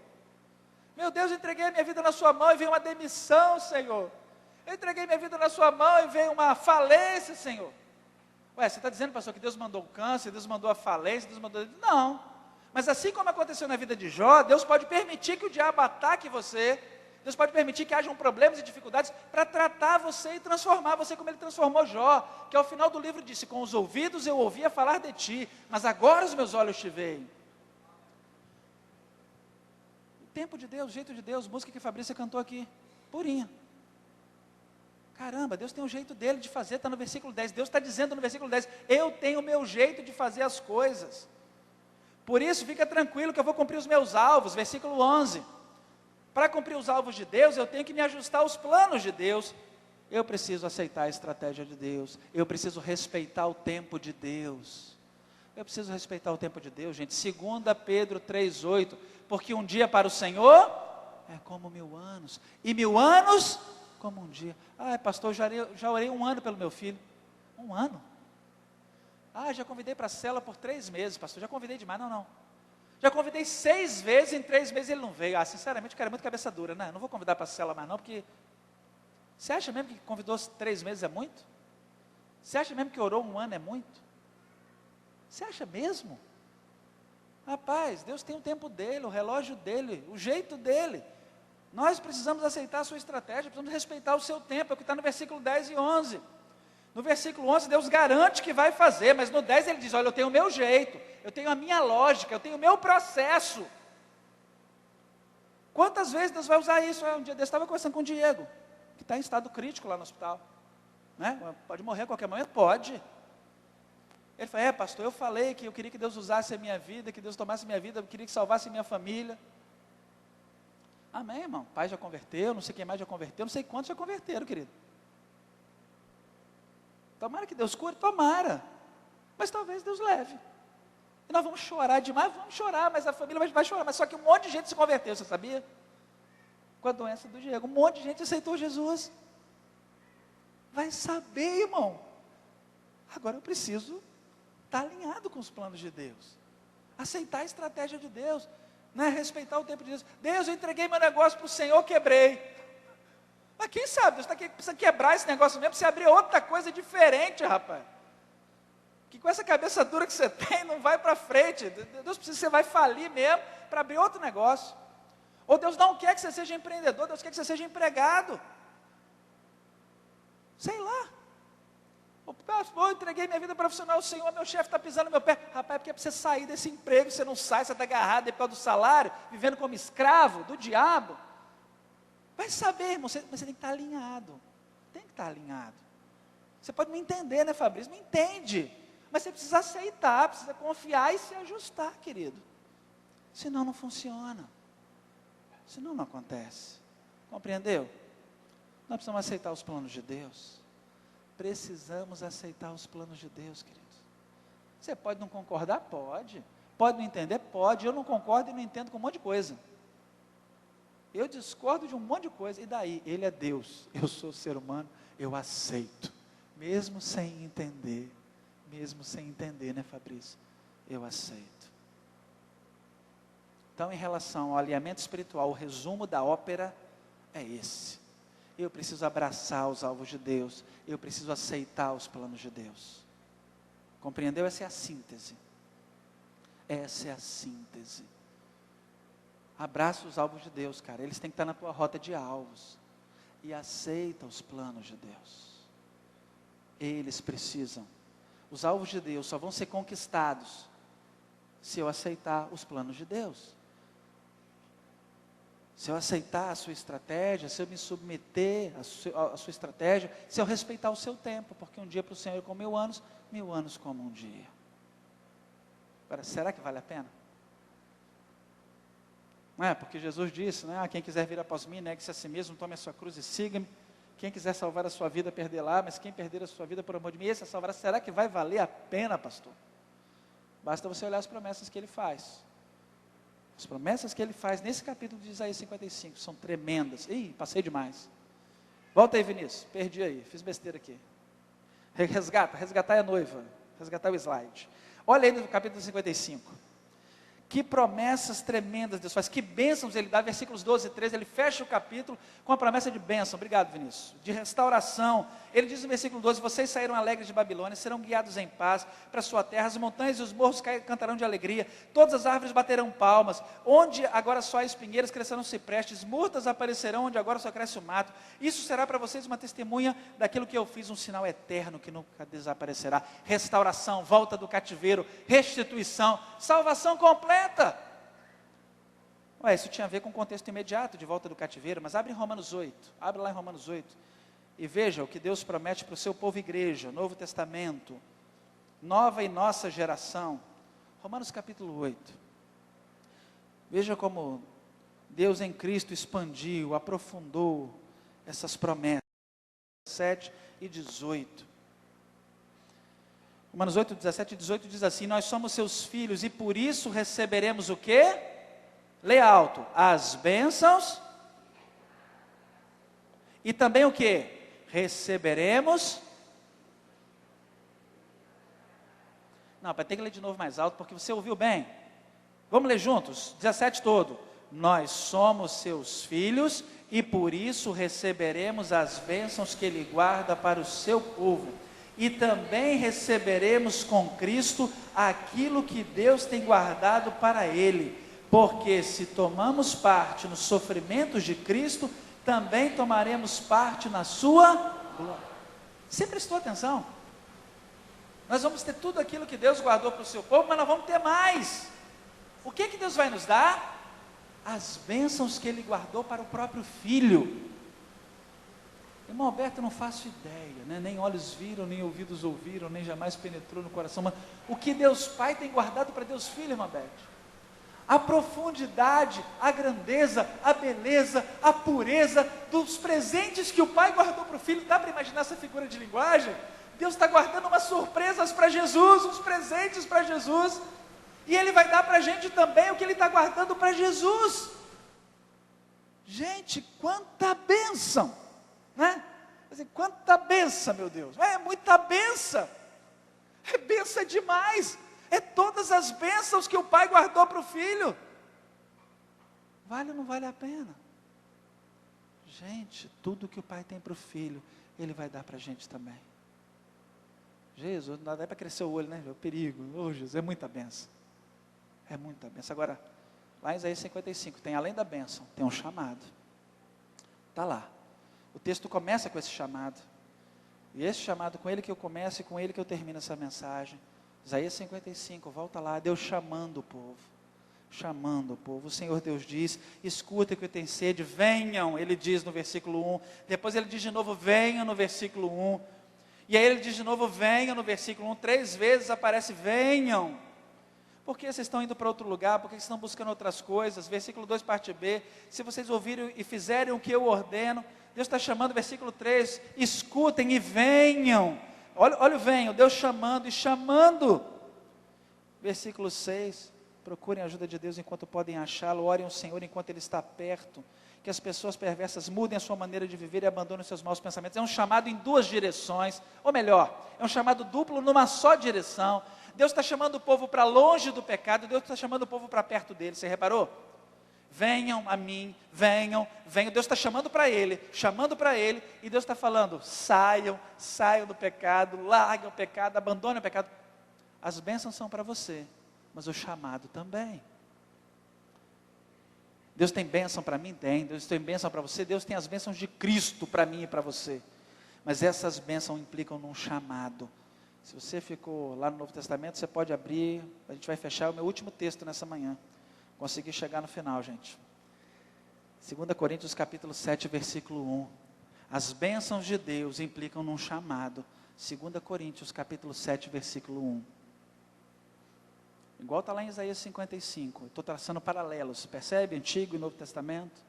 Meu Deus, eu entreguei a minha vida na sua mão e veio uma demissão, Senhor. Eu entreguei minha vida na sua mão e veio uma falência, Senhor. Ué, você está dizendo, pastor, que Deus mandou o câncer, Deus mandou a falência, Deus mandou... Não. Mas assim como aconteceu na vida de Jó, Deus pode permitir que o diabo ataque você, Deus pode permitir que hajam problemas e dificuldades para tratar você e transformar você como Ele transformou Jó, que ao final do livro disse: com os ouvidos eu ouvia falar de ti, mas agora os meus olhos te veem. O tempo de Deus, o jeito de Deus, música que Fabrícia cantou aqui, purinha. Caramba, Deus tem um jeito dele de fazer, está no versículo 10, Deus está dizendo no versículo 10, eu tenho o meu jeito de fazer as coisas. Por isso, fica tranquilo que eu vou cumprir os meus alvos, versículo 11. Para cumprir os alvos de Deus, eu tenho que me ajustar aos planos de Deus. Eu preciso aceitar a estratégia de Deus. Eu preciso respeitar o tempo de Deus. Eu preciso respeitar o tempo de Deus, gente. 2 Pedro 3,8. Porque um dia para o Senhor é como 1000 anos. E 1000 anos como um dia. Ah, pastor, já orei 1 ano pelo meu filho. 1 ano? Ah, já convidei para a cela por 3 meses, pastor, já convidei demais, não. Já convidei 6 vezes, em 3 meses ele não veio. Ah, sinceramente, o cara é muito cabeça dura, né? Não vou convidar para a cela mais não, porque... Você acha mesmo que convidou 3 meses é muito? Você acha mesmo que orou 1 ano é muito? Você acha mesmo? Rapaz, Deus tem o tempo dele, o relógio dele, o jeito dele. Nós precisamos aceitar a sua estratégia, precisamos respeitar o seu tempo, é o que está no versículo 10 e 11. No versículo 11, Deus garante que vai fazer, mas no 10 ele diz: olha, eu tenho o meu jeito, eu tenho a minha lógica, eu tenho o meu processo. Quantas vezes Deus vai usar isso? Um dia desse eu estava conversando com o Diego, que está em estado crítico lá no hospital, né? Pode morrer a qualquer momento? Pode. Ele falou: pastor, eu falei que eu queria que Deus usasse a minha vida, que Deus tomasse a minha vida, eu queria que salvasse a minha família. Amém, irmão? O pai já converteu, não sei quem mais já converteu, não sei quantos já converteram, querido. Tomara que Deus cure, tomara. Mas talvez Deus leve. E nós vamos chorar demais, vamos chorar, mas a família vai chorar. Mas só que um monte de gente se converteu, você sabia? Com a doença do Diego, um monte de gente aceitou Jesus. Vai saber, irmão. Agora eu preciso estar alinhado com os planos de Deus. Aceitar a estratégia de Deus. Né? Respeitar o tempo de Deus. Deus, eu entreguei meu negócio para o Senhor, quebrei. Mas quem sabe, Deus precisa quebrar esse negócio mesmo, para você abrir outra coisa diferente, rapaz. Que com essa cabeça dura que você tem, não vai para frente. Deus precisa que você vai falir mesmo, para abrir outro negócio. Ou Deus não quer que você seja empreendedor, Deus quer que você seja empregado. Sei lá. Eu entreguei minha vida profissional ao Senhor, meu chefe está pisando no meu pé. Rapaz, é porque é para você sair desse emprego, você não sai, você está agarrado depois do salário, vivendo como escravo do diabo. Vai saber, irmão, mas você tem que estar alinhado. Tem que estar alinhado. Você pode não entender, né, Fabrício? Não entende. Mas você precisa aceitar, precisa confiar e se ajustar, querido. Senão não funciona. Senão não acontece. Compreendeu? Nós precisamos aceitar os planos de Deus. Precisamos aceitar os planos de Deus, queridos. Você pode não concordar? Pode. Pode não entender? Pode. Eu não concordo e não entendo com um monte de coisa. Eu discordo de um monte de coisa. E daí? Ele é Deus. Eu sou ser humano. Eu aceito. Mesmo sem entender. Mesmo sem entender, né, Fabrício? Eu aceito. Então, em relação ao alinhamento espiritual, o resumo da ópera é esse. Eu preciso abraçar os alvos de Deus. Eu preciso aceitar os planos de Deus. Compreendeu? Essa é a síntese. Essa é a síntese. Abraça os alvos de Deus, cara. Eles têm que estar na tua rota de alvos. E aceita os planos de Deus. Eles precisam. Os alvos de Deus só vão ser conquistados se eu aceitar os planos de Deus. Se eu aceitar a sua estratégia, se eu me submeter à sua estratégia, se eu respeitar o seu tempo, porque um dia para o Senhor é como 1000 anos como um dia. Agora, será que vale a pena? Não é? Porque Jesus disse, né? Quem quiser vir após mim, negue-se a si mesmo, tome a sua cruz e siga-me. Quem quiser salvar a sua vida, perderá, mas quem perder a sua vida por amor de mim, esse a salvará. Será que vai valer a pena, pastor? Basta você olhar as promessas que ele faz. As promessas que ele faz nesse capítulo de Isaías 55 são tremendas. Ih, passei demais. Volta aí, Vinícius, perdi aí, fiz besteira aqui. Resgatar a noiva, resgatar o slide. Olha aí no capítulo 55. Que promessas tremendas Deus faz, que bênçãos Ele dá, versículos 12 e 13, Ele fecha o capítulo com a promessa de bênção, obrigado Vinícius, de restauração. Ele diz no versículo 12, vocês saíram alegres de Babilônia, serão guiados em paz para a sua terra, as montanhas e os morros cantarão de alegria, todas as árvores baterão palmas, onde agora só há espinheiros, crescerão ciprestes, murtas aparecerão, onde agora só cresce o mato. Isso será para vocês uma testemunha daquilo que eu fiz, um sinal eterno que nunca desaparecerá. Restauração, volta do cativeiro, restituição, salvação completa. Isso tinha a ver com o contexto imediato de volta do cativeiro, mas abre em Romanos 8, abre lá em Romanos 8, e veja o que Deus promete para o seu povo igreja, Novo Testamento, nova e nossa geração, Romanos capítulo 8, veja como Deus em Cristo expandiu, aprofundou essas promessas, 17 e 18, Romanos 8, 17 e 18 diz assim, nós somos seus filhos e por isso receberemos o quê? Leia alto, as bênçãos e também o quê? Receberemos. Não, vai ter que ler de novo mais alto, porque você ouviu bem. Vamos ler juntos, 17 todo. Nós somos seus filhos e por isso receberemos as bênçãos que Ele guarda para o seu povo. E também receberemos com Cristo aquilo que Deus tem guardado para Ele. Porque se tomamos parte nos sofrimentos de Cristo, também tomaremos parte na sua glória. Você prestou atenção? Nós vamos ter tudo aquilo que Deus guardou para o seu povo, mas nós vamos ter mais. O que Deus vai nos dar? As bênçãos que Ele guardou para o próprio Filho. Irmão Alberto, eu não faço ideia, né? Nem olhos viram, nem ouvidos ouviram, nem jamais penetrou no coração. Mas o que Deus Pai tem guardado para Deus Filho, irmão Alberto? A profundidade, a grandeza, a beleza, a pureza dos presentes que o Pai guardou para o Filho. Dá para imaginar essa figura de linguagem? Deus está guardando umas surpresas para Jesus, uns presentes para Jesus, e Ele vai dar para a gente também o que Ele está guardando para Jesus. Gente, quanta bênção, né? Quanta bênção, meu Deus, é muita bênção, é bênção demais. É todas as bênçãos que o Pai guardou para o Filho. Vale ou não vale a pena? Gente, tudo que o Pai tem para o Filho, Ele vai dar para a gente também. Jesus, não dá para crescer o olho, né? É o perigo. Oh, Jesus, é muita bênção. É muita bênção. Agora, lá em Isaías 55, tem além da bênção, tem um chamado. Está lá. O texto começa com esse chamado. E esse chamado, com ele que eu começo e com ele que eu termino essa mensagem. Isaías 55, volta lá, Deus chamando o povo, o Senhor Deus diz, escuta que eu tenho sede, venham, Ele diz no versículo 1, depois Ele diz de novo, venham no versículo 1, e aí Ele diz de novo, venham no versículo 1, 3 vezes aparece, venham, por que vocês estão indo para outro lugar, por que vocês estão buscando outras coisas, versículo 2 parte B, se vocês ouvirem e fizerem o que eu ordeno, Deus está chamando, versículo 3, escutem e venham, olha o venham, Deus chamando e chamando. Versículo 6, Procurem a ajuda de Deus enquanto podem achá-lo. Orem ao Senhor enquanto Ele está perto. Que as pessoas perversas mudem a sua maneira de viver e abandonem seus maus pensamentos. É um chamado em duas direções, ou melhor, é um chamado duplo numa só direção. Deus está chamando o povo para longe do pecado, Deus está chamando o povo para perto dele. Você reparou? Venham a mim, venham. Deus está chamando para ele, e Deus está falando: saiam do pecado, larguem o pecado, abandonem o pecado. As bênçãos são para você, mas o chamado também. Deus tem bênção para mim? Tem. Deus tem bênção para você? Deus tem as bênçãos de Cristo para mim e para você. Mas essas bênçãos implicam num chamado. Se você ficou lá no Novo Testamento, você pode abrir, a gente vai fechar o meu último texto nessa manhã. Consegui chegar no final, gente. 2 Coríntios capítulo 7, versículo 1. As bênçãos de Deus implicam num chamado. 2 Coríntios capítulo 7, versículo 1. Igual está lá em Isaías 55, estou traçando paralelos, percebe? Antigo e Novo Testamento,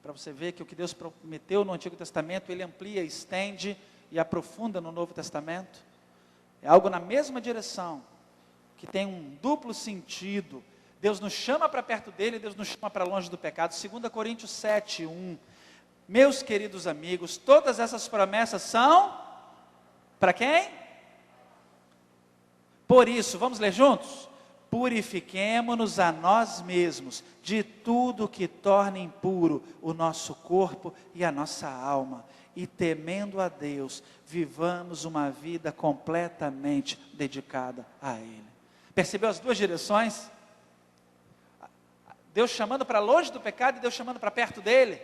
para você ver que o que Deus prometeu no Antigo Testamento, Ele amplia, estende e aprofunda no Novo Testamento. É algo na mesma direção, que tem um duplo sentido. Deus nos chama para perto dEle, Deus nos chama para longe do pecado. 2 Coríntios 7, 1. Meus queridos amigos, todas essas promessas são para quem? Por isso, vamos ler juntos? Purifiquemo-nos a nós mesmos de tudo que torna impuro o nosso corpo e a nossa alma, e temendo a Deus, vivamos uma vida completamente dedicada a Ele. Percebeu as duas direções? Deus chamando para longe do pecado e Deus chamando para perto dEle.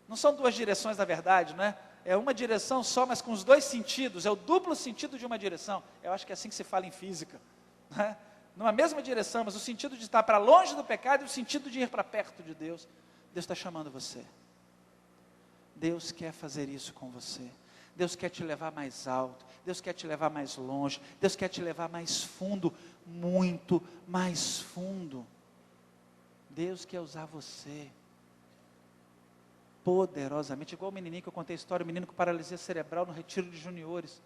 Não são duas direções na verdade, não é? É uma direção só, mas com os dois sentidos, é o duplo sentido de uma direção. Eu acho que é assim que se fala em física, não é? Numa mesma direção, mas o sentido de estar para longe do pecado e o sentido de ir para perto de Deus. Deus está chamando você. Deus quer fazer isso com você. Deus quer te levar mais alto. Deus quer te levar mais longe. Deus quer te levar mais fundo, muito mais fundo. Deus quer usar você poderosamente, igual o menininho que eu contei a história, o menino com paralisia cerebral no retiro de juniores.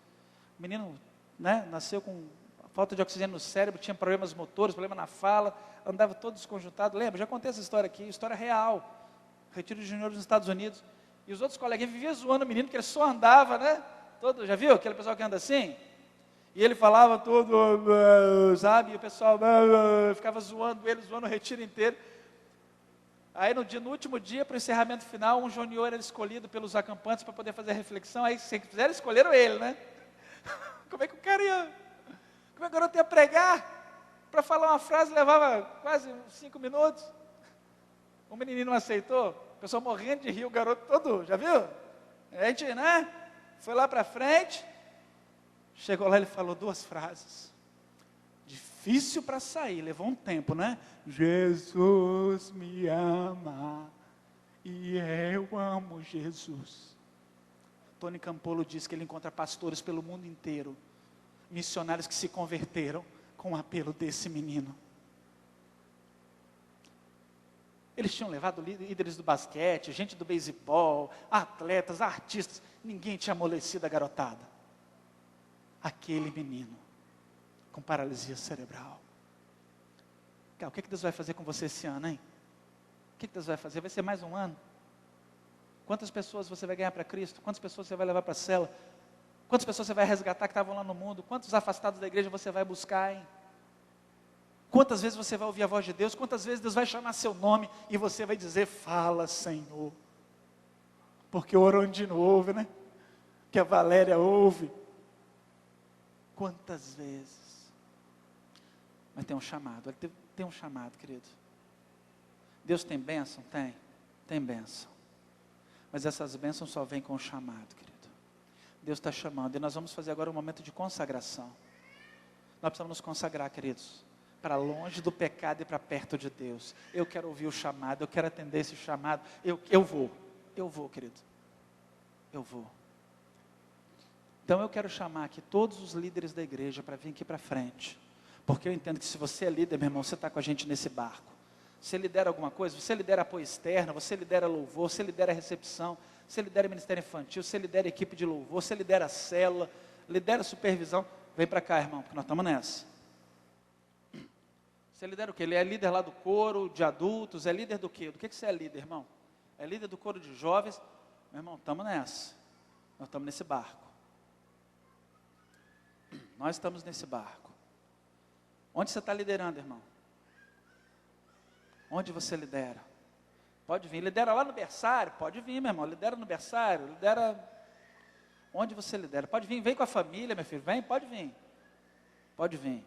O menino, nasceu com falta de oxigênio no cérebro, tinha problemas motores, problema na fala, andava todo desconjuntado. Lembra? Já contei essa história aqui, história real. Retiro de juniores nos Estados Unidos. E os outros coleguinhas viviam zoando o menino, porque ele só andava, todo, já viu aquele pessoal que anda assim? E ele falava todo, sabe? E o pessoal ficava zoando ele, zoando o retiro inteiro. Aí no último dia, para o encerramento final, um junior era escolhido pelos acampantes para poder fazer a reflexão. Aí, se fizeram, escolheram ele, Como é que o cara ia... Como é que o garoto ia pregar? Para falar uma frase levava quase 5 minutos. O menininho não aceitou. O pessoal morrendo de rir, o garoto todo, já viu? A gente, foi lá para frente. Chegou lá, ele falou 2 frases. Difícil para sair, levou um tempo, Jesus me ama e eu amo Jesus. Tony Campolo diz que ele encontra pastores pelo mundo inteiro, missionários que se converteram com o apelo desse menino. Eles tinham levado líderes do basquete, gente do beisebol, atletas, artistas, ninguém tinha amolecido a garotada. Aquele menino, com paralisia cerebral. Cara, o que Deus vai fazer com você esse ano, hein? O que Deus vai fazer? Vai ser mais um ano? Quantas pessoas você vai ganhar para Cristo? Quantas pessoas você vai levar para a cela? Quantas pessoas você vai resgatar que estavam lá no mundo? Quantos afastados da igreja você vai buscar, hein? Quantas vezes você vai ouvir a voz de Deus? Quantas vezes Deus vai chamar seu nome e você vai dizer, fala, Senhor. Porque o Orondino ouve, Que a Valéria ouve. Quantas vezes? Mas tem um chamado, tem um chamado, querido. Deus tem bênção? Tem bênção. Mas essas bênçãos só vêm com o chamado, querido. Deus está chamando, e nós vamos fazer agora um momento de consagração. Nós precisamos nos consagrar, queridos, para longe do pecado e para perto de Deus. Eu quero ouvir o chamado, eu quero atender esse chamado, eu vou, querido, eu vou. Então eu quero chamar aqui todos os líderes da igreja para vir aqui para frente, porque eu entendo que se você é líder, meu irmão, você está com a gente nesse barco. Você lidera alguma coisa, você lidera apoio externo, você lidera louvor, você lidera recepção, você lidera ministério infantil, você lidera equipe de louvor, você lidera célula, lidera supervisão. Vem para cá, irmão, porque nós estamos nessa. Você lidera o quê? Ele é líder lá do coro de adultos, é líder do quê? Do que você é líder, irmão? É líder do coro de jovens? Meu irmão, estamos nessa. Nós estamos nesse barco. Nós estamos nesse barco. Onde você está liderando, irmão? Onde você lidera? Pode vir, lidera lá no berçário? Pode vir, meu irmão, lidera no berçário, lidera... Onde você lidera? Pode vir, vem com a família, meu filho, vem, pode vir. Pode vir.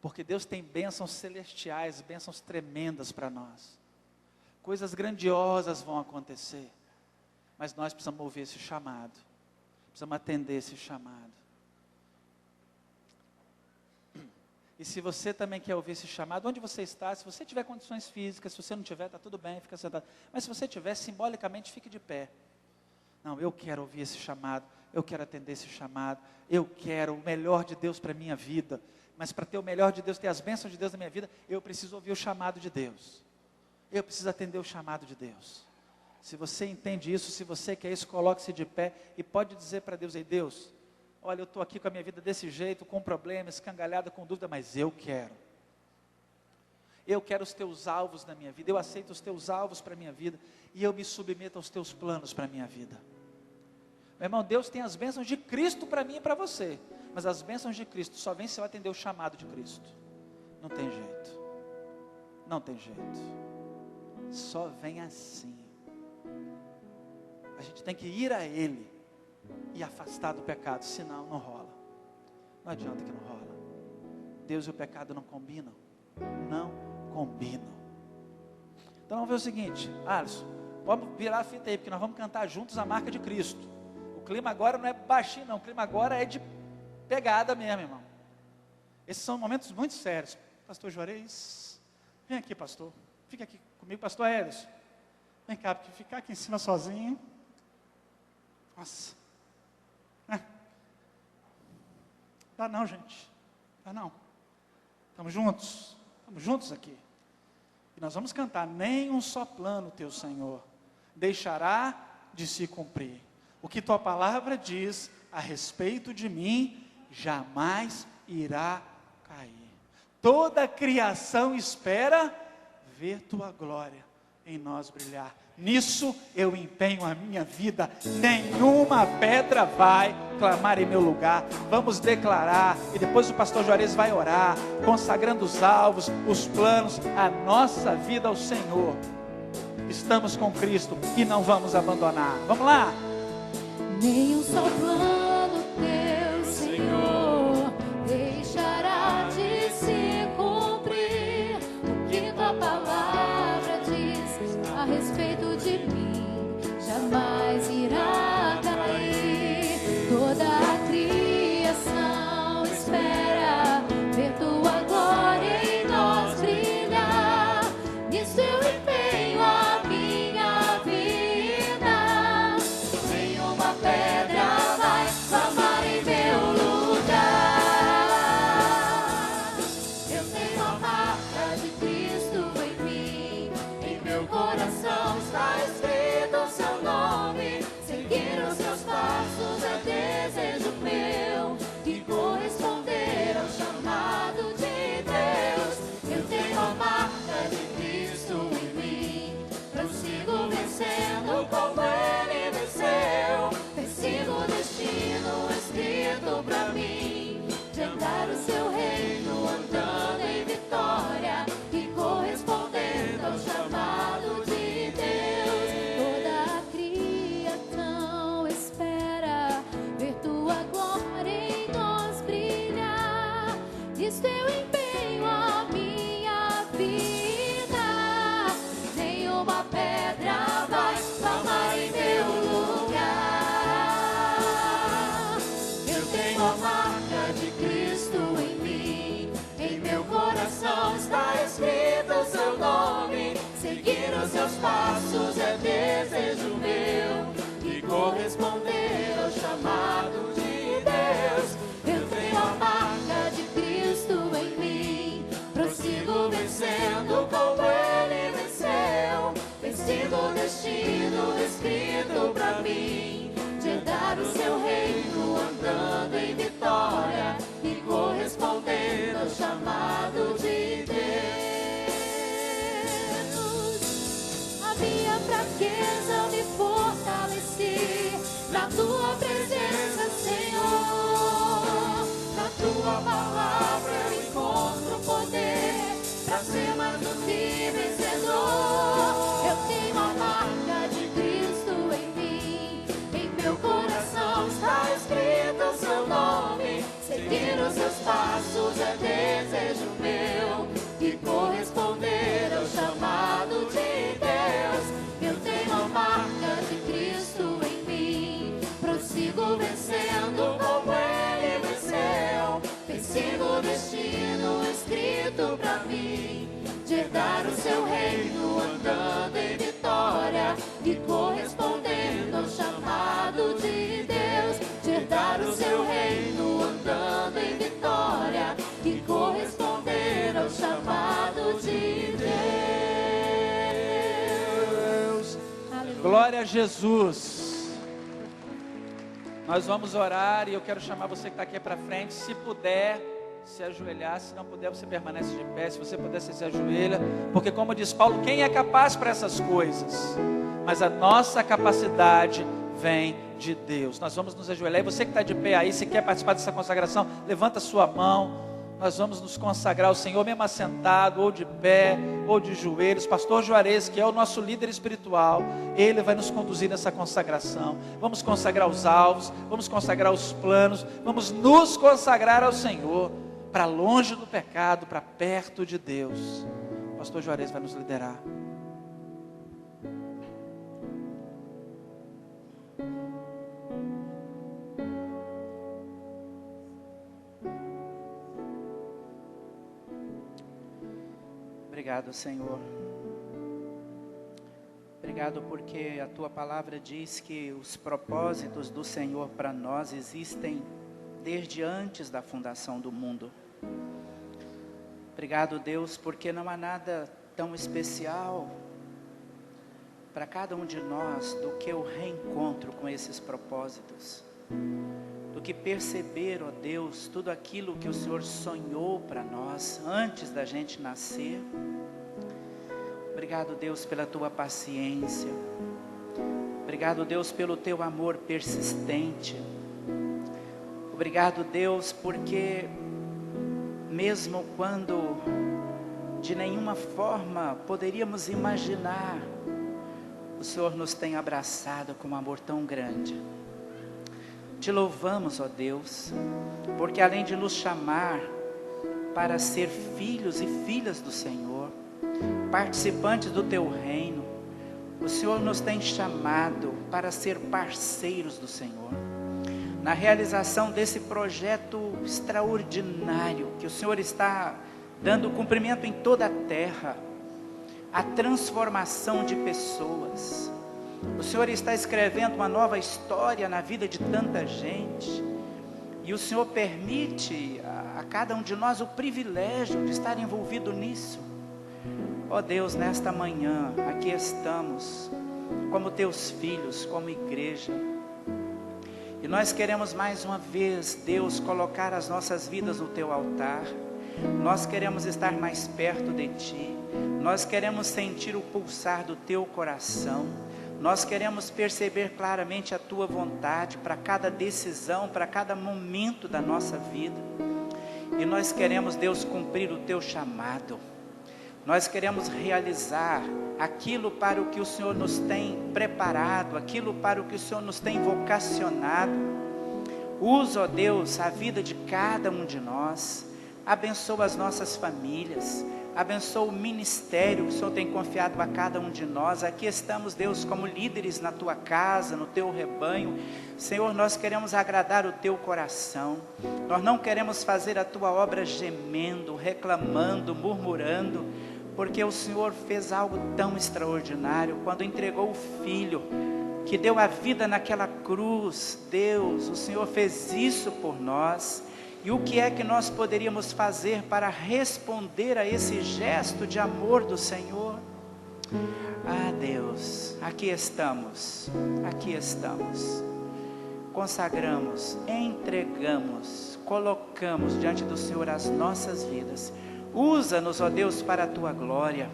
Porque Deus tem bênçãos celestiais, bênçãos tremendas para nós. Coisas grandiosas vão acontecer. Mas nós precisamos ouvir esse chamado. Precisamos atender esse chamado. E se você também quer ouvir esse chamado, onde você está, se você tiver condições físicas, se você não tiver, está tudo bem, fica sentado. Mas se você tiver, simbolicamente, fique de pé. Não, eu quero ouvir esse chamado, eu quero atender esse chamado, eu quero o melhor de Deus para a minha vida. Mas para ter o melhor de Deus, ter as bênçãos de Deus na minha vida, eu preciso ouvir o chamado de Deus. Eu preciso atender o chamado de Deus. Se você entende isso, se você quer isso, coloque-se de pé e pode dizer para Deus aí, Deus, olha, eu estou aqui com a minha vida desse jeito, com problemas, escangalhada, com dúvida, mas eu quero. Eu quero os teus alvos na minha vida, eu aceito os teus alvos para a minha vida, e eu me submeto aos teus planos para a minha vida. Meu irmão, Deus tem as bênçãos de Cristo para mim e para você, mas as bênçãos de Cristo só vêm se eu atender o chamado de Cristo. Não tem jeito. Não tem jeito. Só vem assim. A gente tem que ir a Ele e afastar do pecado, senão não rola. Não adianta que não rola. Deus e o pecado não combinam. Não combinam. Então vamos ver o seguinte, Alisson, vamos virar a fita aí, porque nós vamos cantar juntos a marca de Cristo. O clima agora não é baixinho não, o clima agora é de pegada mesmo, irmão. Esses são momentos muito sérios. Pastor Juarez, vem aqui, pastor. Fica aqui comigo, pastor Edson. Vem cá, porque ficar aqui em cima sozinho. Nossa. Dá não, gente. Dá não. Estamos juntos aqui. E nós vamos cantar, nem um só plano teu, Senhor, deixará de se cumprir. O que tua palavra diz a respeito de mim, jamais irá cair. Toda a criação espera ver tua glória em nós brilhar. Nisso eu empenho a minha vida, nenhuma pedra vai clamar em meu lugar. Vamos declarar, e depois o pastor Juarez vai orar, consagrando os alvos, os planos, a nossa vida ao Senhor. Estamos com Cristo e não vamos abandonar. Vamos lá. Nenhum só plano teu, Senhor, deixará de se cumprir. O que tua palavra diz a respeito de mim, jamais irá cair. Toda a criação espera ver tua glória em nós brilhar. Nisso eu empenho a minha vida. Nenhuma pedra vai clamar em meu lugar. Eu tenho a marca de Cristo em mim, em meu coração está escrito o seu nome. Seguir os seus passos é desejo meu, e corresponder ao chamado de Deus. Eu tenho a marca de Cristo em mim, prossigo vencendo como Ele venceu. Persigo o destino escrito pra mim, de andar o seu reino andando em vitória e correspondendo ao chamado de Deus. Toda a criação espera ver tua glória em nós brilhar. Nisto eu empenho a minha vida. Nenhuma pedra vai clamar em meu lugar. Eu tenho a marca de Cristo em mim, em meu coração está escrito o seu nome. Seguir os seus passos é desejo meu, e corresponder ao chamado de Deus. Eu tenho a marca de Cristo em mim, prossigo vencendo como Ele venceu. Vencido o destino escrito pra mim, de herdar o seu reino andando em vitória e correspondendo ao chamado de Deus. escrito pra mim, de herdar o seu reino andando em vitória e correspondendo ao chamado de Deus, de herdar o seu reino andando em vitória e corresponder ao chamado de Deus. Aleluia. Glória a Jesus. Nós vamos orar e eu quero chamar você que está aqui para frente, se puder se ajoelhar, se não puder você permanece de pé, se você puder você se ajoelha, porque como diz Paulo, quem é capaz para essas coisas? Mas a nossa capacidade vem de Deus. Nós vamos nos ajoelhar e você que está de pé aí, se quer participar dessa consagração, levanta a sua mão. Nós vamos nos consagrar ao Senhor, mesmo assentado, ou de pé, ou de joelhos. Pastor Juarez, que é o nosso líder espiritual, ele vai nos conduzir nessa consagração. Vamos consagrar os alvos, vamos consagrar os planos, vamos nos consagrar ao Senhor, para longe do pecado, para perto de Deus. Pastor Juarez vai nos liderar. Obrigado, Senhor. Obrigado porque a Tua palavra diz que os propósitos do Senhor para nós existem desde antes da fundação do mundo. Obrigado, Deus, porque não há nada tão especial para cada um de nós do que o reencontro com esses propósitos, do que perceber, ó Deus, tudo aquilo que o Senhor sonhou para nós antes da gente nascer. Obrigado, Deus, pela Tua paciência. Obrigado, Deus, pelo Teu amor persistente. Obrigado, Deus, porque mesmo quando de nenhuma forma poderíamos imaginar, o Senhor nos tem abraçado com um amor tão grande. Te louvamos, ó Deus, porque além de nos chamar para ser filhos e filhas do Senhor, participantes do Teu reino, o Senhor nos tem chamado para ser parceiros do Senhor, na realização desse projeto extraordinário, que o Senhor está dando cumprimento em toda a terra, a transformação de pessoas. O Senhor está escrevendo uma nova história na vida de tanta gente, e o Senhor permite a cada um de nós o privilégio de estar envolvido nisso. Ó Deus, nesta manhã, aqui estamos, como Teus filhos, como igreja, e nós queremos mais uma vez, Deus, colocar as nossas vidas no Teu altar. Nós queremos estar mais perto de Ti, nós queremos sentir o pulsar do Teu coração, nós queremos perceber claramente a Tua vontade para cada decisão, para cada momento da nossa vida, e nós queremos, Deus, cumprir o Teu chamado. Nós queremos realizar aquilo para o que o Senhor nos tem preparado, aquilo para o que o Senhor nos tem vocacionado. Usa, ó Deus, a vida de cada um de nós. Abençoa as nossas famílias. Abençoa o ministério que o Senhor tem confiado a cada um de nós. Aqui estamos, Deus, como líderes na Tua casa, no Teu rebanho. Senhor, nós queremos agradar o Teu coração. Nós não queremos fazer a Tua obra gemendo, reclamando, murmurando, porque o Senhor fez algo tão extraordinário quando entregou o Filho, que deu a vida naquela cruz. Deus, o Senhor fez isso por nós. E o que é que nós poderíamos fazer para responder a esse gesto de amor do Senhor? Ah, Deus, aqui estamos, consagramos, entregamos, colocamos diante do Senhor as nossas vidas. Usa-nos, ó Deus, para a Tua glória,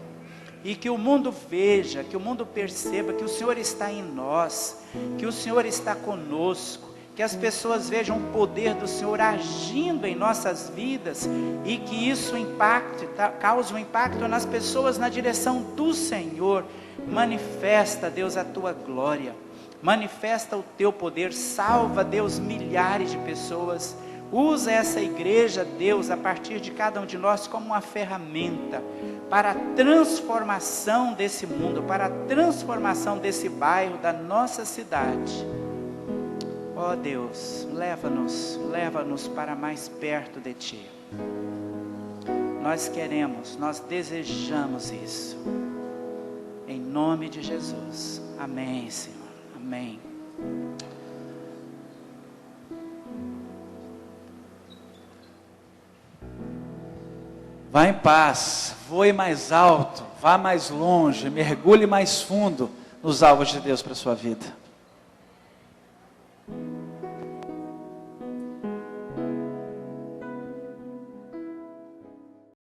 e que o mundo veja, que o mundo perceba que o Senhor está em nós, que o Senhor está conosco, que as pessoas vejam o poder do Senhor agindo em nossas vidas, e que isso cause um impacto nas pessoas na direção do Senhor. Manifesta, Deus, a Tua glória, manifesta o Teu poder, salva, Deus, milhares de pessoas. Usa essa igreja, Deus, a partir de cada um de nós como uma ferramenta para a transformação desse mundo, para a transformação desse bairro, da nossa cidade. Ó Deus, leva-nos para mais perto de Ti. Nós queremos, nós desejamos isso. Em nome de Jesus. Amém, Senhor. Amém. Vá em paz, voe mais alto, vá mais longe, mergulhe mais fundo nos alvos de Deus para a sua vida.